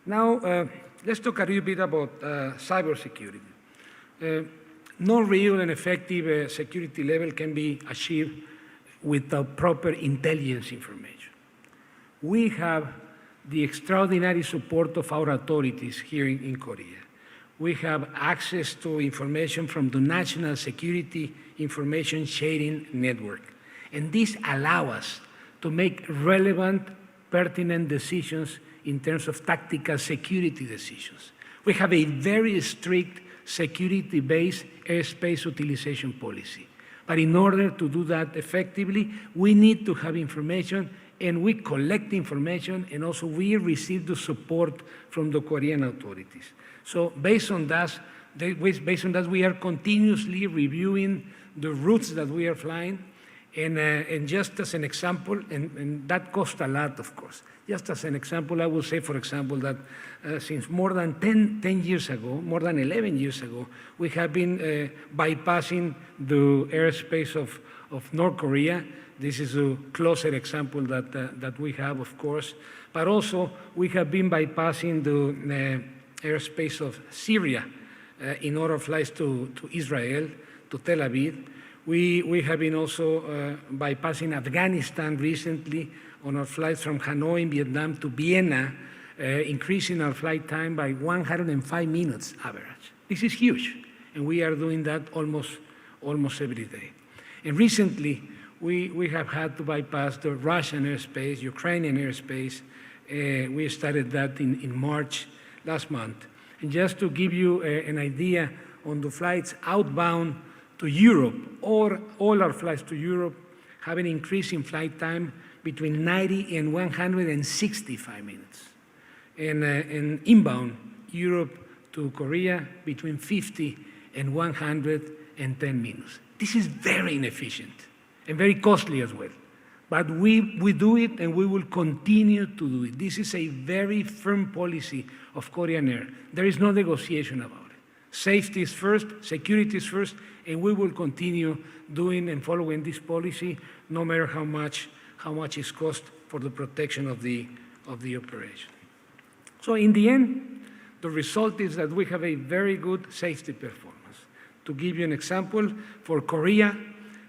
Now, let's talk a little bit about cybersecurity. No real and effective security level can be achieved without proper intelligence information. We have the extraordinary support of our authorities here in Korea. We have access to information from the National Security Information Sharing Network. And this allows us to make relevant, pertinent decisions in terms of tactical security decisions. We have a very strict security-based airspace utilization policy. But in order to do that effectively, we need to have information, and we collect information, and also we receive the support from the Korean authorities. So based on that, we are continuously reviewing the routes that we are flying. And just as an example, and that costs a lot, of course. Just as an example, I will say, for example, that since more than 10 years ago, more than 11 years ago, we have been bypassing the airspace of North Korea. This is a closer example that we have, of course. But also, we have been bypassing the airspace of Syria in our flights to Israel, to Tel Aviv. We have been also bypassing Afghanistan recently on our flights from Hanoi in Vietnam to Vienna, increasing our flight time by 105 minutes average. This is huge, and we are doing that almost every day. And recently, we have had to bypass the Russian airspace, Ukrainian airspace. We started that in March last month. And just to give you an idea on the flights outbound to Europe, or all our flights to Europe have an increase in flight time between 90 and 165 minutes. And inbound, Europe to Korea, between 50 and 110 minutes. This is very inefficient and very costly as well. But we do it, and we will continue to do it. This is a very firm policy of Korean Air. There is no negotiation about it. Safety is first, security is first, and we will continue doing and following this policy, no matter how much it costs for the protection of the operation. So in the end, the result is that we have a very good safety performance. To give you an example, for Korea,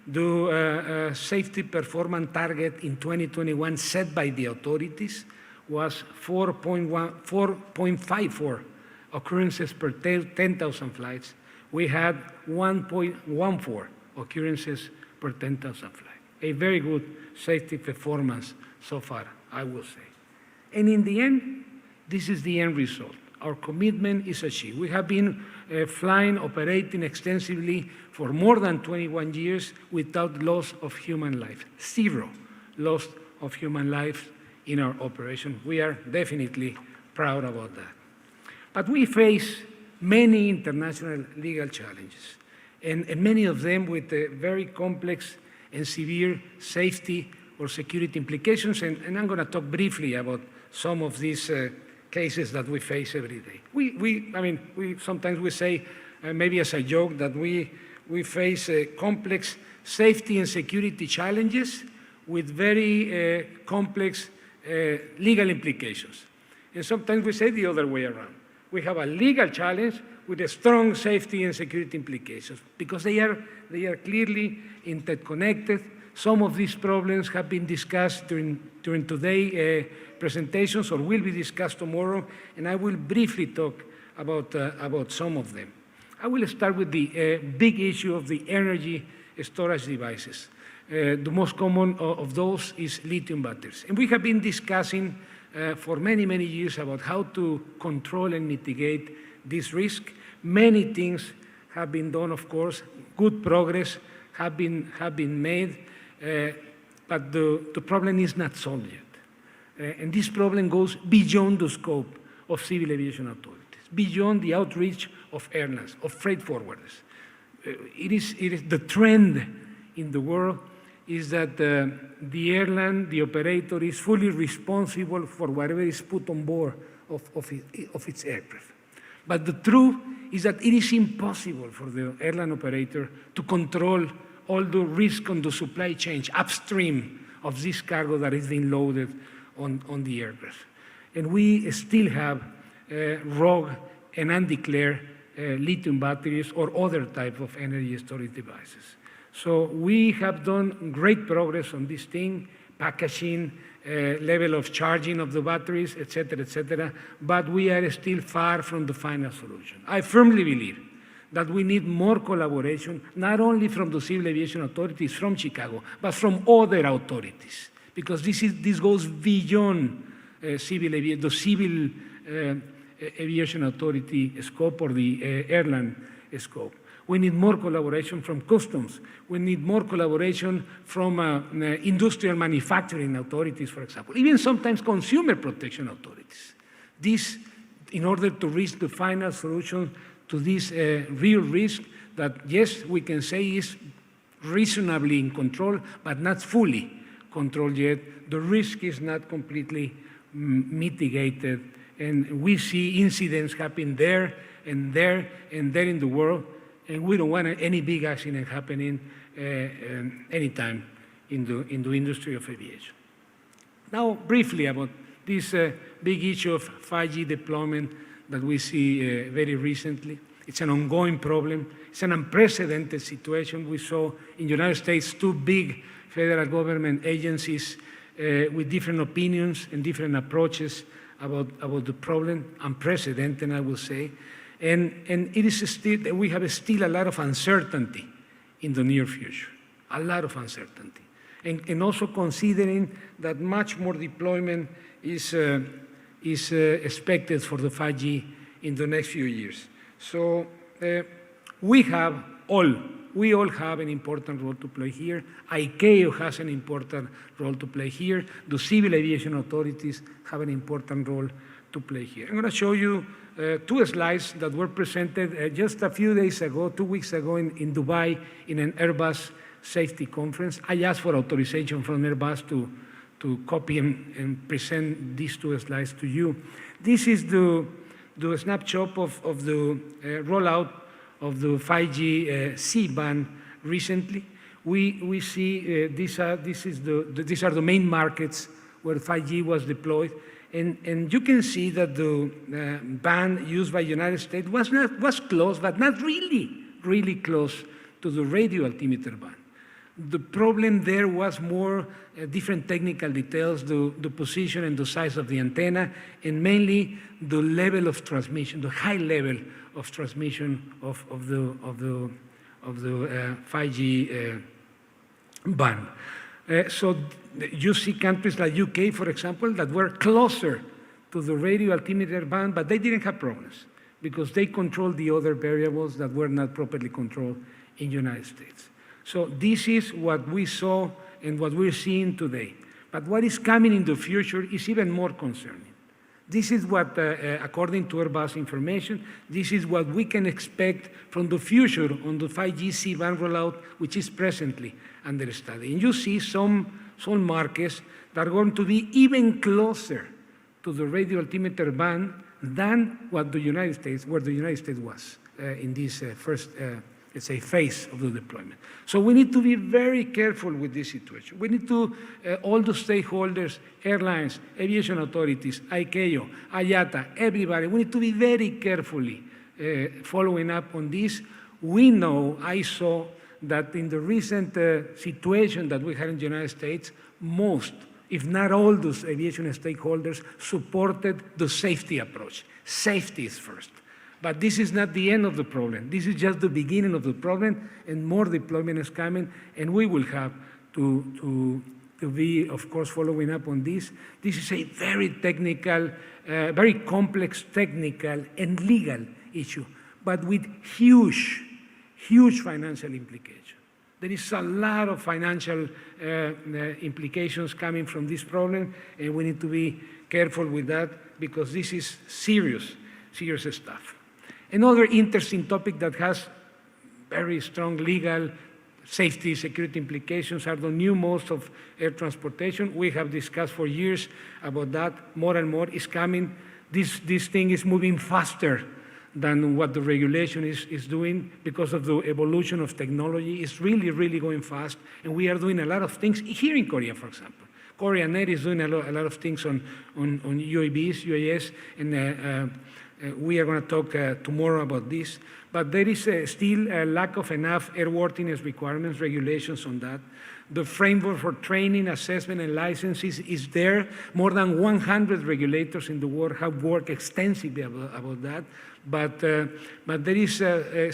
the safety performance target in 2021 set by the authorities was 4.54 occurrences per 10,000 flights. We had 1.14 occurrences per 10,000 flights. A very good safety performance so far, I will say. And in the end, this is the end result. Our commitment is achieved. We have been flying, operating extensively for more than 21 years without loss of human life. 0 loss of human life in our operation. We are definitely proud about that. But we face many international legal challenges, and many of them with very complex and severe safety or security implications, and I'm going to talk briefly about some of these cases that we face every day. Sometimes we say, maybe as a joke, that we face complex safety and security challenges with very complex legal implications. And sometimes we say the other way around. We have a legal challenge with a strong safety and security implications because they are clearly interconnected. Some of these problems have been discussed during today's presentations or will be discussed tomorrow, and I will briefly talk about some of them. I will start with the big issue of the energy storage devices. The most common of those is lithium batteries. And we have been discussing for many, many years about how to control and mitigate this risk. Many things have been done, of course. Good progress have been made, but the problem is not solved yet. And this problem goes beyond the scope of civil aviation authorities, beyond the outreach of airlines, of freight forwarders. It is the trend in the world is that the airline, the operator, is fully responsible for whatever is put on board of its aircraft. But the truth is that it is impossible for the airline operator to control all the risk on the supply chain upstream of this cargo that is being loaded on the aircraft. And we still have rogue and undeclared lithium batteries or other type of energy storage devices. So we have done great progress on this thing, packaging, level of charging of the batteries, et cetera, but we are still far from the final solution. I firmly believe that we need more collaboration, not only from the civil aviation authorities from Chicago, but from other authorities, because this goes beyond the civil aviation authority scope or the airline scope. We need more collaboration from customs. We need more collaboration from industrial manufacturing authorities, for example, even sometimes consumer protection authorities. This, in order to reach the final solution to this real risk that, yes, we can say is reasonably in control, but not fully controlled yet. The risk is not completely mitigated, and we see incidents happen there and there and there in the world, and we don't want any big accident happening anytime in the industry of aviation. Now, briefly about this big issue of 5G deployment that we see very recently. It's an ongoing problem. It's an unprecedented situation. We saw in the United States 2 big federal government agencies with different opinions and different approaches about the problem, unprecedented, I would say. And it is still, we have still a lot of uncertainty in the near future, a lot of uncertainty. And also considering that much more deployment is expected for the 5G in the next few years. So we all have an important role to play here. ICAO has an important role to play here. The civil aviation authorities have an important role to play here. I'm going to show you 2 slides that were presented just a few days ago, 2 weeks ago in Dubai in an Airbus safety conference. I asked for authorization from Airbus to copy and present these 2 slides to you. This is the snapshot of the rollout of the 5G C-band recently. We see these are the main markets where 5G was deployed, and you can see that the band used by the United States was close, but not really close to the radio altimeter band. The problem there was more different technical details, the position and the size of the antenna, and mainly the level of transmission, the high level of transmission of the 5G band. So you see countries like UK, for example, that were closer to the radio altimeter band, but they didn't have problems because they controlled the other variables that were not properly controlled in the United States. So this is what we saw and what we're seeing today. But what is coming in the future is even more concerning. This is what, according to Airbus information, this is what we can expect from the future on the 5G C-band rollout, which is presently under study. And you see some markets that are going to be even closer to the radio altimeter band than what the United States was in this first let's say, phase of the deployment. So we need to be very careful with this situation. We need to, all the stakeholders, airlines, aviation authorities, ICAO, IATA, everybody, we need to be very carefully following up on this. We know, I saw that in the recent situation that we had in the United States, most, if not all those aviation stakeholders supported the safety approach. Safety is first. But this is not the end of the problem. This is just the beginning of the problem, and more deployment is coming, and we will have to be, of course, following up on this. This is a very technical, very complex technical and legal issue, but with huge financial implications. There is a lot of financial implications coming from this problem, and we need to be careful with that because this is serious stuff. Another interesting topic that has very strong legal, safety, security implications are the new modes of air transportation. We have discussed for years about that. More and more is coming. This thing is moving faster than what the regulation is doing because of the evolution of technology. It's really going fast, and we are doing a lot of things here in Korea, for example. Korean Air is doing a lot of things on UAVs, UAS, and we are going to talk tomorrow about this. But there is still a lack of enough airworthiness requirements, regulations on that. The framework for training, assessment, and licenses is there. More than 100 regulators in the world have worked extensively about that. But there is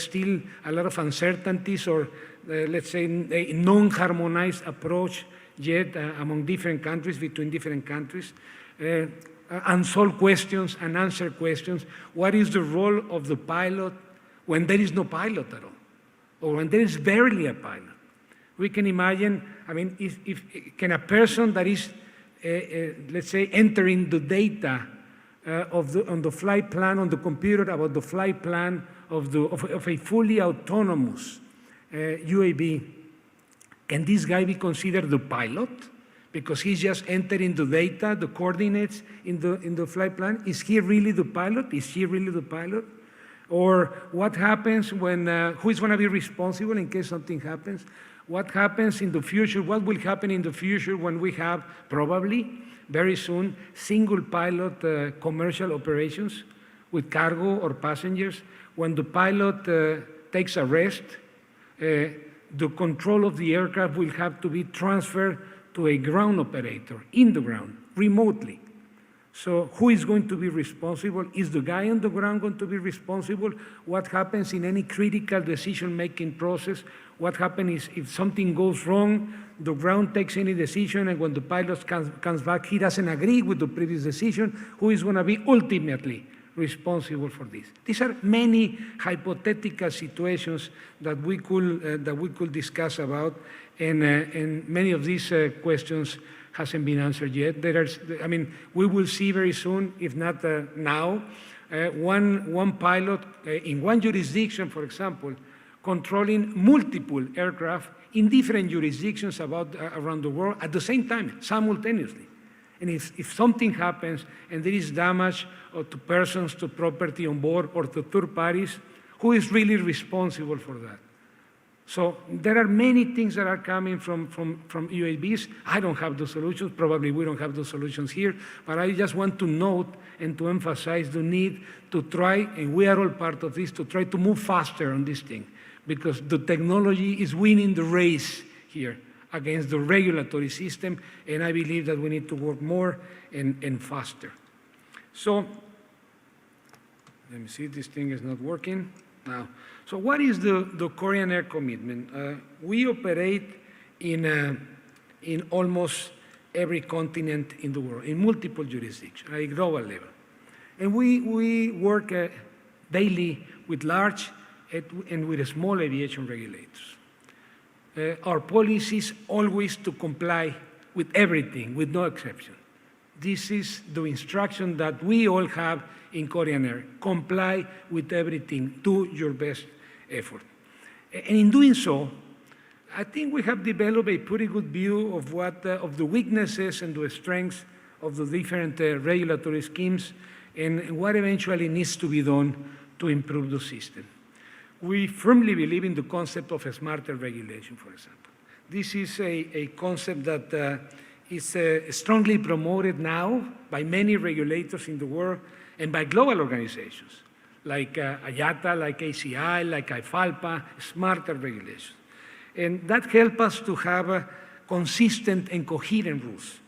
still a lot of uncertainties, or let's say a non-harmonized approach yet among different countries, between different countries. Unsolved questions, unanswered questions. What is the role of the pilot when there is no pilot at all, or when there is barely a pilot? We can imagine, I mean, can a person that is, let's say, entering the data on the flight plan, on the computer about the flight plan of a fully autonomous UAV, can this guy be considered the pilot? Because he's just entering the data, the coordinates in the flight plan. Is he really the pilot? Is she really the pilot? Or what happens when, who is going to be responsible in case something happens? What happens in the future? What will happen in the future when we have, probably, very soon, single pilot commercial operations with cargo or passengers? When the pilot takes a rest, the control of the aircraft will have to be transferred to a ground operator in the ground, remotely. So who is going to be responsible? Is the guy on the ground going to be responsible? What happens in any critical decision-making process? What happens if something goes wrong, the ground takes any decision, and when the pilot comes back, he doesn't agree with the previous decision? Who is going to be ultimately responsible for this? These are many hypothetical situations that we could discuss about, and many of these questions hasn't been answered yet. I mean, we will see very soon, if not now, one pilot in one jurisdiction, for example, controlling multiple aircraft in different jurisdictions around the world at the same time, simultaneously. And if something happens and there is damage to persons, to property on board, or to third parties, who is really responsible for that? So there are many things that are coming from UAVs. I don't have the solutions. Probably we don't have the solutions here. But I just want to note and to emphasize the need to try, and we are all part of this, to try to move faster on this thing, because the technology is winning the race here against the regulatory system, and I believe that we need to work more and faster. So let me see, this thing is not working now. So what is the Korean Air commitment? We operate in almost every continent in the world, in multiple jurisdictions, at a global level. And we work daily with large and with small aviation regulators. Our policy is always to comply with everything, with no exception. This is the instruction that we all have in Korean Air. Comply with everything. Do your best effort. And in doing so, I think we have developed a pretty good view of of the weaknesses and the strengths of the different regulatory schemes, and what eventually needs to be done to improve the system. We firmly believe in the concept of a smarter regulation, for example. This is a concept that is strongly promoted now by many regulators in the world and by global organizations like IATA, like ACI, like IFALPA, smarter regulations. And that helps us to have consistent and coherent rules,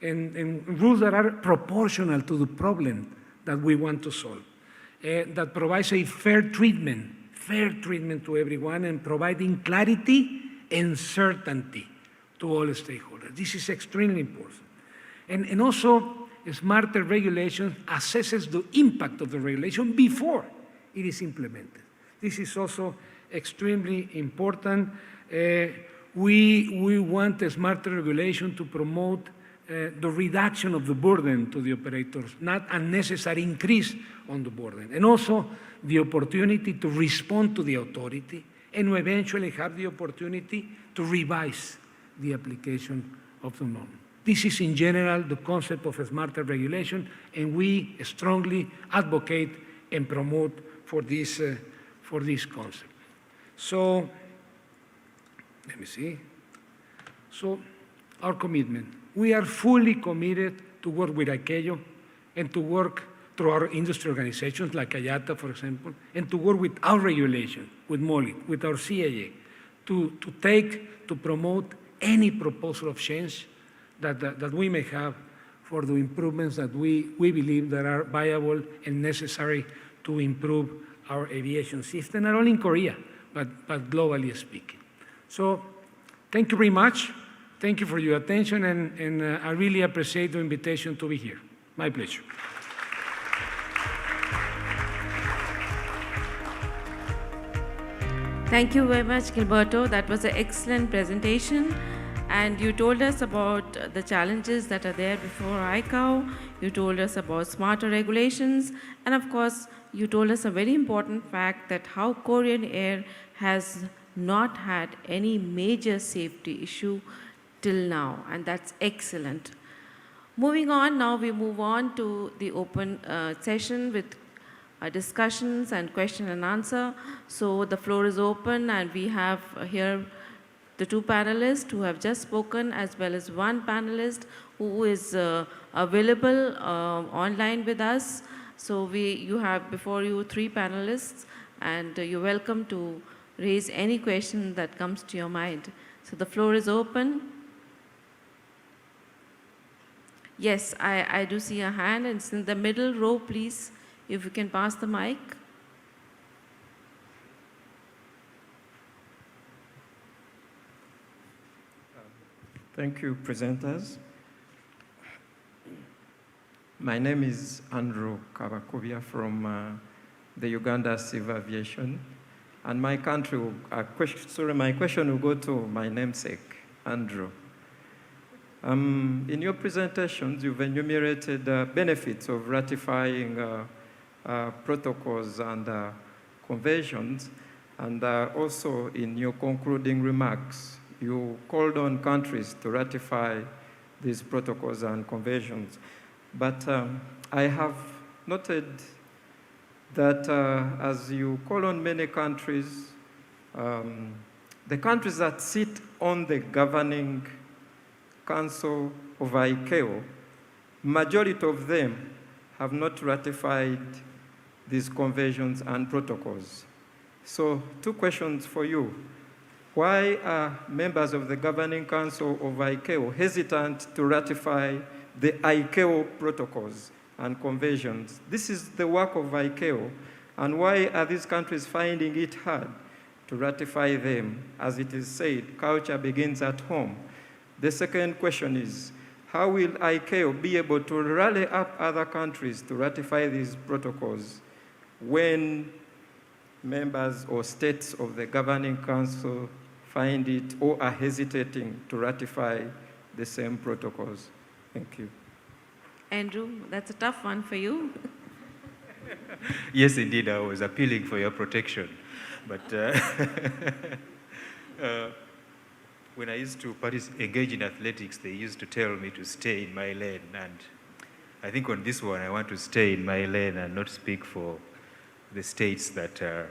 and rules that are proportional to the problem that we want to solve, that provides a fair treatment to everyone, and providing clarity and certainty to all stakeholders. This is extremely important. And also, smarter regulation assesses the impact of the regulation before it is implemented. This is also extremely important. We want a smarter regulation to promote the reduction of the burden to the operators, not unnecessary increase on the burden, and also the opportunity to respond to the authority, and eventually have the opportunity to revise the application of the norm. This is, in general, the concept of a smarter regulation, and we strongly advocate and promote for this concept. So, let me see. So, our commitment. We are fully committed to work with ICAO and to work through our industry organizations like IATA, for example, and to work with our regulation, with MOLIT, with our CAA, to promote any proposal of change that we may have for the improvements that we believe that are viable and necessary to improve our aviation system, not only in Korea, but globally speaking. So thank you very much. Thank you for your attention, and I really appreciate the invitation to be here. My pleasure. Thank you very much, Gilberto. That was an excellent presentation. And you told us about the challenges that are there before ICAO. You told us about smarter regulations. And of course, you told us a very important fact that how Korean Air has not had any major safety issue till now. And that's excellent. Moving on, now we move on to the open session with discussions and question and answer. So the floor is open, and we have here the two panelists who have just spoken, as well as one panelist who is available online with us. So you have before you three panelists, and you're welcome to raise any question that comes to your mind. So the floor is open. Yes, I do see a hand, and it's in the middle row, please, if you can pass the mic. Thank you, presenters. My name is Andrew Kabakubia from the Uganda Civil Aviation, and my question will go to my namesake, Andrew. In your presentations, you've enumerated benefits of ratifying protocols and conventions, and also in your concluding remarks, you called on countries to ratify these protocols and conventions. But I have noted that as you call on many countries, the countries that sit on the governing Council of ICAO, majority of them have not ratified these conventions and protocols. So 2 questions for you. Why are members of the Governing Council of ICAO hesitant to ratify the ICAO protocols and conventions? This is the work of ICAO, and why are these countries finding it hard to ratify them? As it is said, culture begins at home. The second question is, how will ICAO be able to rally up other countries to ratify these protocols when members or states of the Governing Council find it or are hesitating to ratify the same protocols? Thank you. Andrew, that's a tough one for you. Yes, indeed, I was appealing for your protection. But when I used to engage in athletics, they used to tell me to stay in my lane. And I think on this one, I want to stay in my lane and not speak for the states that are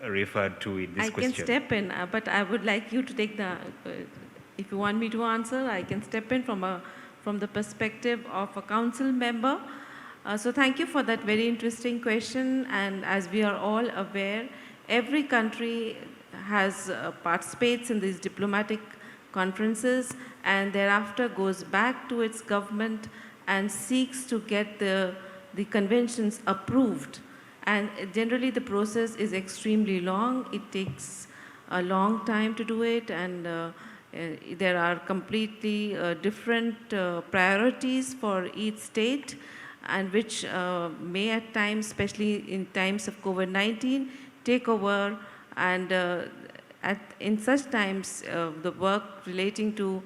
referred to in this question. I can step in, but I would like you to take the, if you want me to answer, I can step in from the perspective of a council member. So thank you for that very interesting question. And as we are all aware, every country has participates in these diplomatic conferences and thereafter goes back to its government and seeks to get the conventions approved. And generally the process is extremely long. It takes a long time to do it, and there are completely different priorities for each state, and which may at times, especially in times of COVID-19, take over, and in such times the work relating to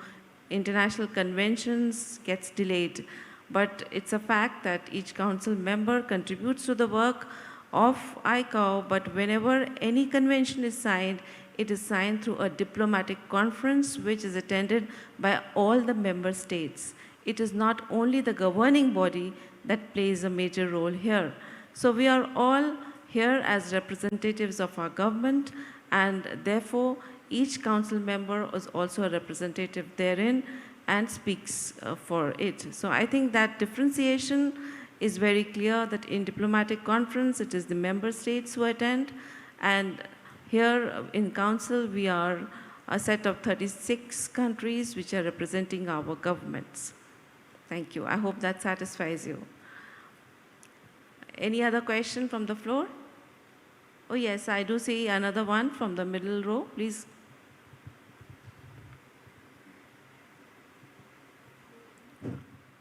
international conventions gets delayed. But it's a fact that each council member contributes to the work of ICAO, but whenever any convention is signed, it is signed through a diplomatic conference which is attended by all the member states. It is not only the governing body that plays a major role here. So we are all here as representatives of our government, and therefore each council member is also a representative therein and speaks for it. So I think that differentiation is very clear that in diplomatic conference, it is the member states who attend, and here in council, we are a set of 36 countries which are representing our governments. Thank you. I hope that satisfies you. Any other question from the floor? Oh yes, I do see another one from the middle row, please.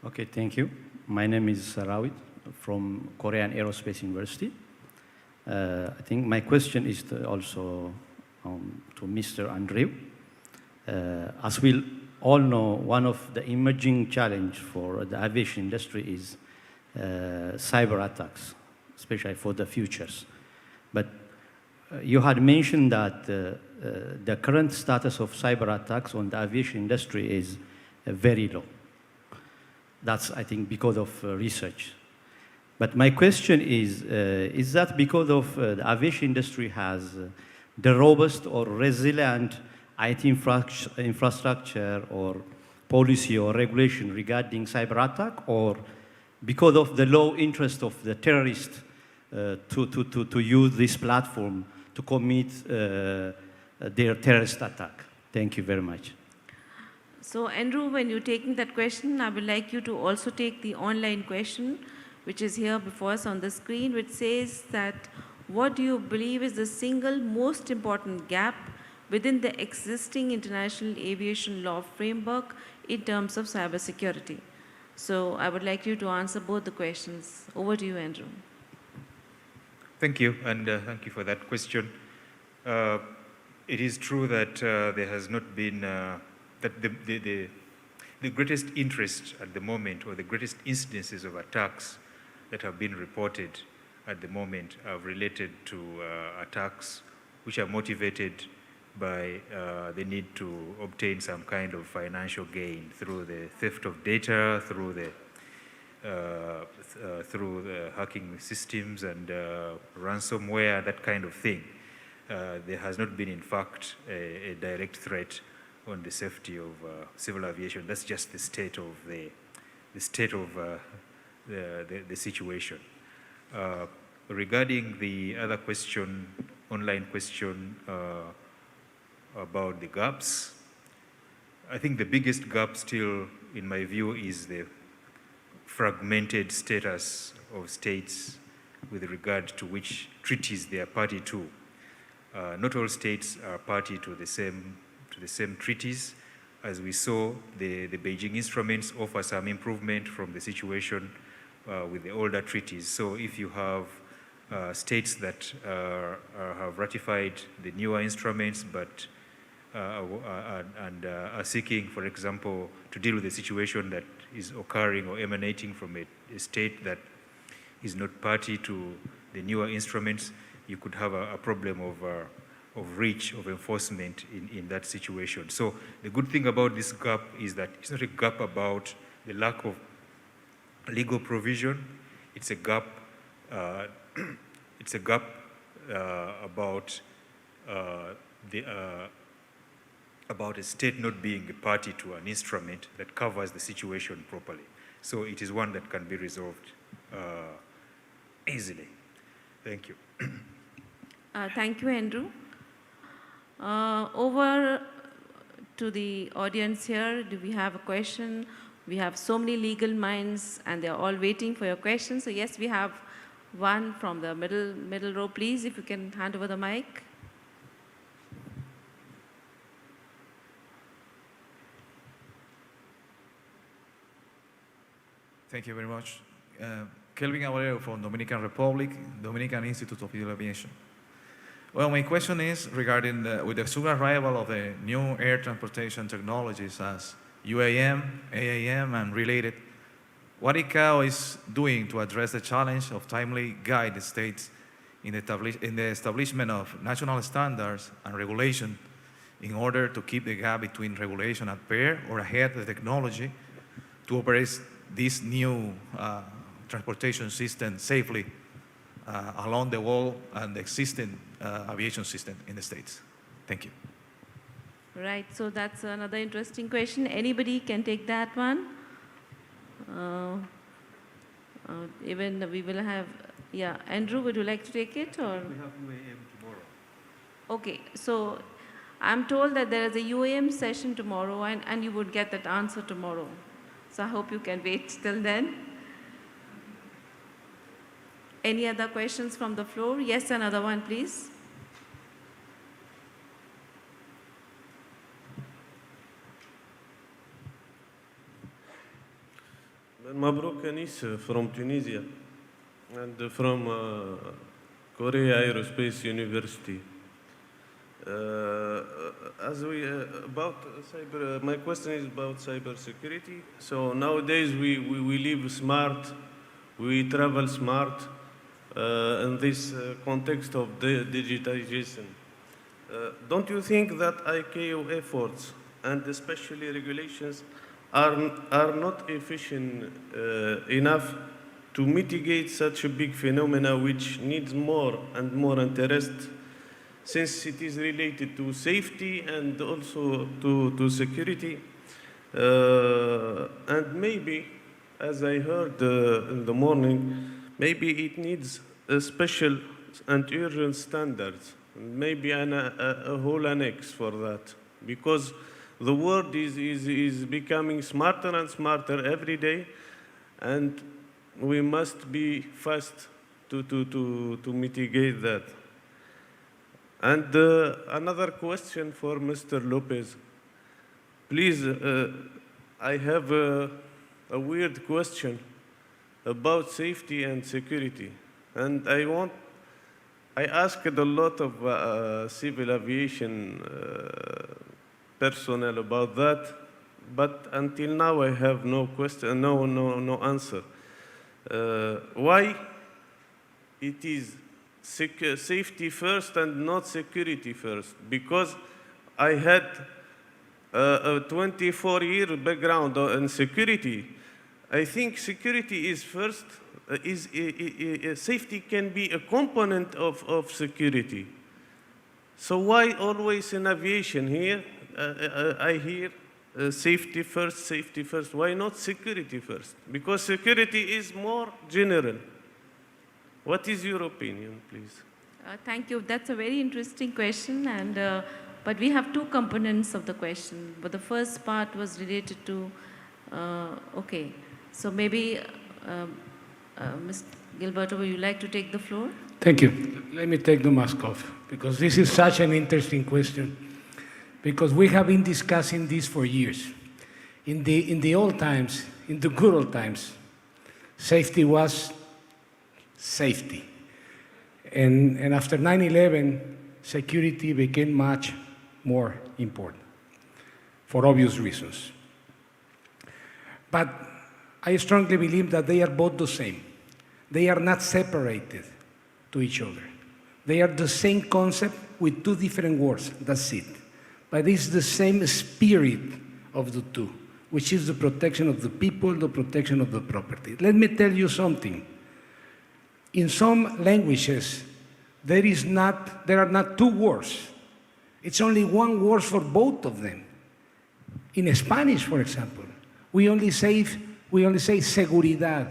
Okay, thank you. My name is Sarawit from Korean Aerospace University. I think my question is also to Mr. Andrew. As we all know, one of the emerging challenge for the aviation industry is cyber attacks, especially for the futures. But you had mentioned that the current status of cyber attacks on the aviation industry is very low. That's, I think, because of research. But my question is that because of the aviation industry has the robust or resilient IT infrastructure or policy or regulation regarding cyber attack, or because of the low interest of the terrorists to use this platform to commit their terrorist attack? Thank you very much. So Andrew, when you're taking that question, I would like you to also take the online question, which is here before us on the screen, which says that what do you believe is the single most important gap within the existing international aviation law framework in terms of cybersecurity? So I would like you to answer both the questions. Over to you, Andrew. Thank you, and thank you for that question. It is true that there has not been, that the greatest interest at the moment, or the greatest incidences of attacks that have been reported at the moment are related to attacks which are motivated by the need to obtain some kind of financial gain through the theft of data, through the hacking systems and ransomware, that kind of thing. There has not been, in fact, a direct threat on the safety of civil aviation. That's just the state of the situation. Regarding the other question, online question about the gaps, I think the biggest gap still, in my view, is the fragmented status of states with regard to which treaties they are party to. Not all states are party to the same treaties. As we saw, the Beijing instruments offer some improvement from the situation with the older treaties. So if you have states that have ratified the newer instruments but are seeking, for example, to deal with the situation that is occurring or emanating from a state that is not party to the newer instruments, you could have a problem of reach of enforcement in that situation. So the good thing about this gap is that it's not a gap about the lack of legal provision. It's a gap. It's a gap about a state not being a party to an instrument that covers the situation properly. So it is one that can be resolved easily. Thank you. Thank you, Andrew. Over to the audience here, do we have a question? We have so many legal minds and they're all waiting for your questions. So yes, we have one from the middle row, please, if you can hand over the mic. Thank you very much. Kelvin Avalero from Dominican Republic, Dominican Institute of Civil Aviation. Well, my question is regarding with the soon arrival of the new air transportation technologies as UAM, AAM, and related, what ICAO is doing to address the challenge of timely guide the states in the establishment of national standards and regulation in order to keep the gap between regulation at pair or ahead of the technology to operate this new transportation system safely along the wall and the existing aviation system in the States. Thank you. Right, so that's another interesting question. Anybody can take that one. Even we will have, yeah, Andrew, would you like to take it or? We have UAM tomorrow. Okay, so I'm told that there is a UAM session tomorrow and you would get that answer tomorrow. So I hope you can wait till then. Any other questions from the floor? Yes, another one, please. Mabrouk Anis from Tunisia and from Korea Aerospace University. About cyber, my question is about cybersecurity. So nowadays we live smart, we travel smart in this context of digitization. Don't you think that ICAO efforts and especially regulations are not efficient enough to mitigate such a big phenomena which needs more and more interest, since it is related to safety and also to security? And maybe, as I heard in the morning, maybe it needs a special and urgent standards, maybe a whole annex for that, because the world is becoming smarter and smarter every day, and we must be fast to mitigate that. And another question for Mr. Lopez. Please, I have a weird question about safety and security. And I asked a lot of civil aviation personnel about that, but until now I have no question, no answer. Why it is safety first and not security first? Because I had a 24-year background in security. I think security is first, safety can be a component of security. So why always in aviation here, I hear safety first. Why not security first? Because security is more general. What is your opinion, please? Thank you. That's a very interesting question, and but we have two components of the question. But the first part was related to, okay, so maybe Mr. Gilberto, would you like to take the floor? Thank you. Let me take the mask off, because this is such an interesting question, because we have been discussing this for years. In the old times, in the good old times, safety was safety. And after 9/11, security became much more important, for obvious reasons. But I strongly believe that they are both the same. They are not separated to each other. They are the same concept with two different words, that's it. But it's the same spirit of the two, which is the protection of the people, the protection of the property. Let me tell you something. In some languages, there are not two words. It's only one word for both of them. In Spanish, for example, we only say seguridad.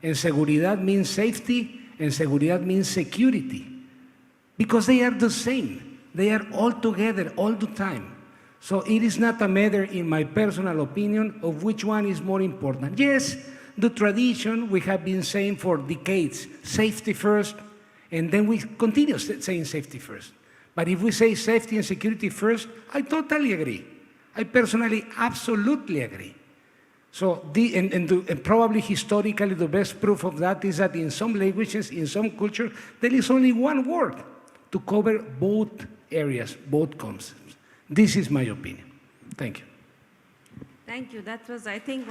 And seguridad means safety, and seguridad means security. Because they are the same. They are all together all the time. So it is not a matter, in my personal opinion, of which one is more important. Yes, the tradition we have been saying for decades, safety first, and then we continue saying safety first. But if we say safety and security first, I totally agree. I personally absolutely agree. So, and probably historically the best proof of that is that in some languages, in some cultures, there is only one word to cover both areas, both concepts. This is my opinion. Thank you. Thank you. That was, I think,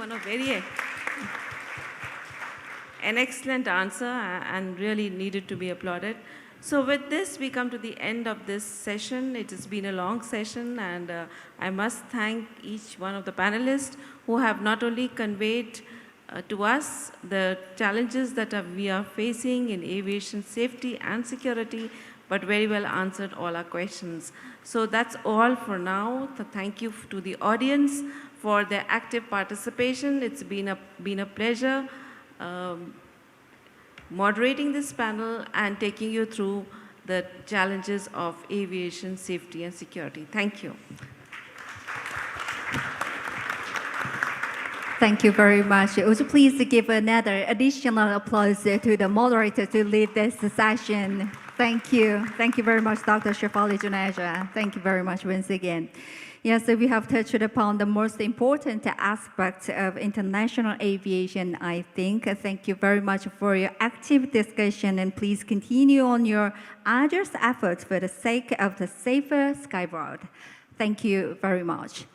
an excellent answer and really needed to be applauded. So with this, we come to the end of this session. It has been a long session, and I must thank each one of the panelists who have not only conveyed to us the challenges that we are facing in aviation safety and security, but very well answered all our questions. So that's all for now. Thank you to the audience for their active participation. It's been a pleasure moderating this panel and taking you through the challenges of aviation safety and security. Thank you. Thank you very much. Would you please give another additional applause to the moderator to lead this session? Thank you. Thank you very much, Dr. Shefali Juneja. Thank you very much once again. Yes, so we have touched upon the most important aspect of international aviation, I think. Thank you very much for your active discussion, and please continue on your arduous efforts for the sake of the safer sky world. Thank you very much.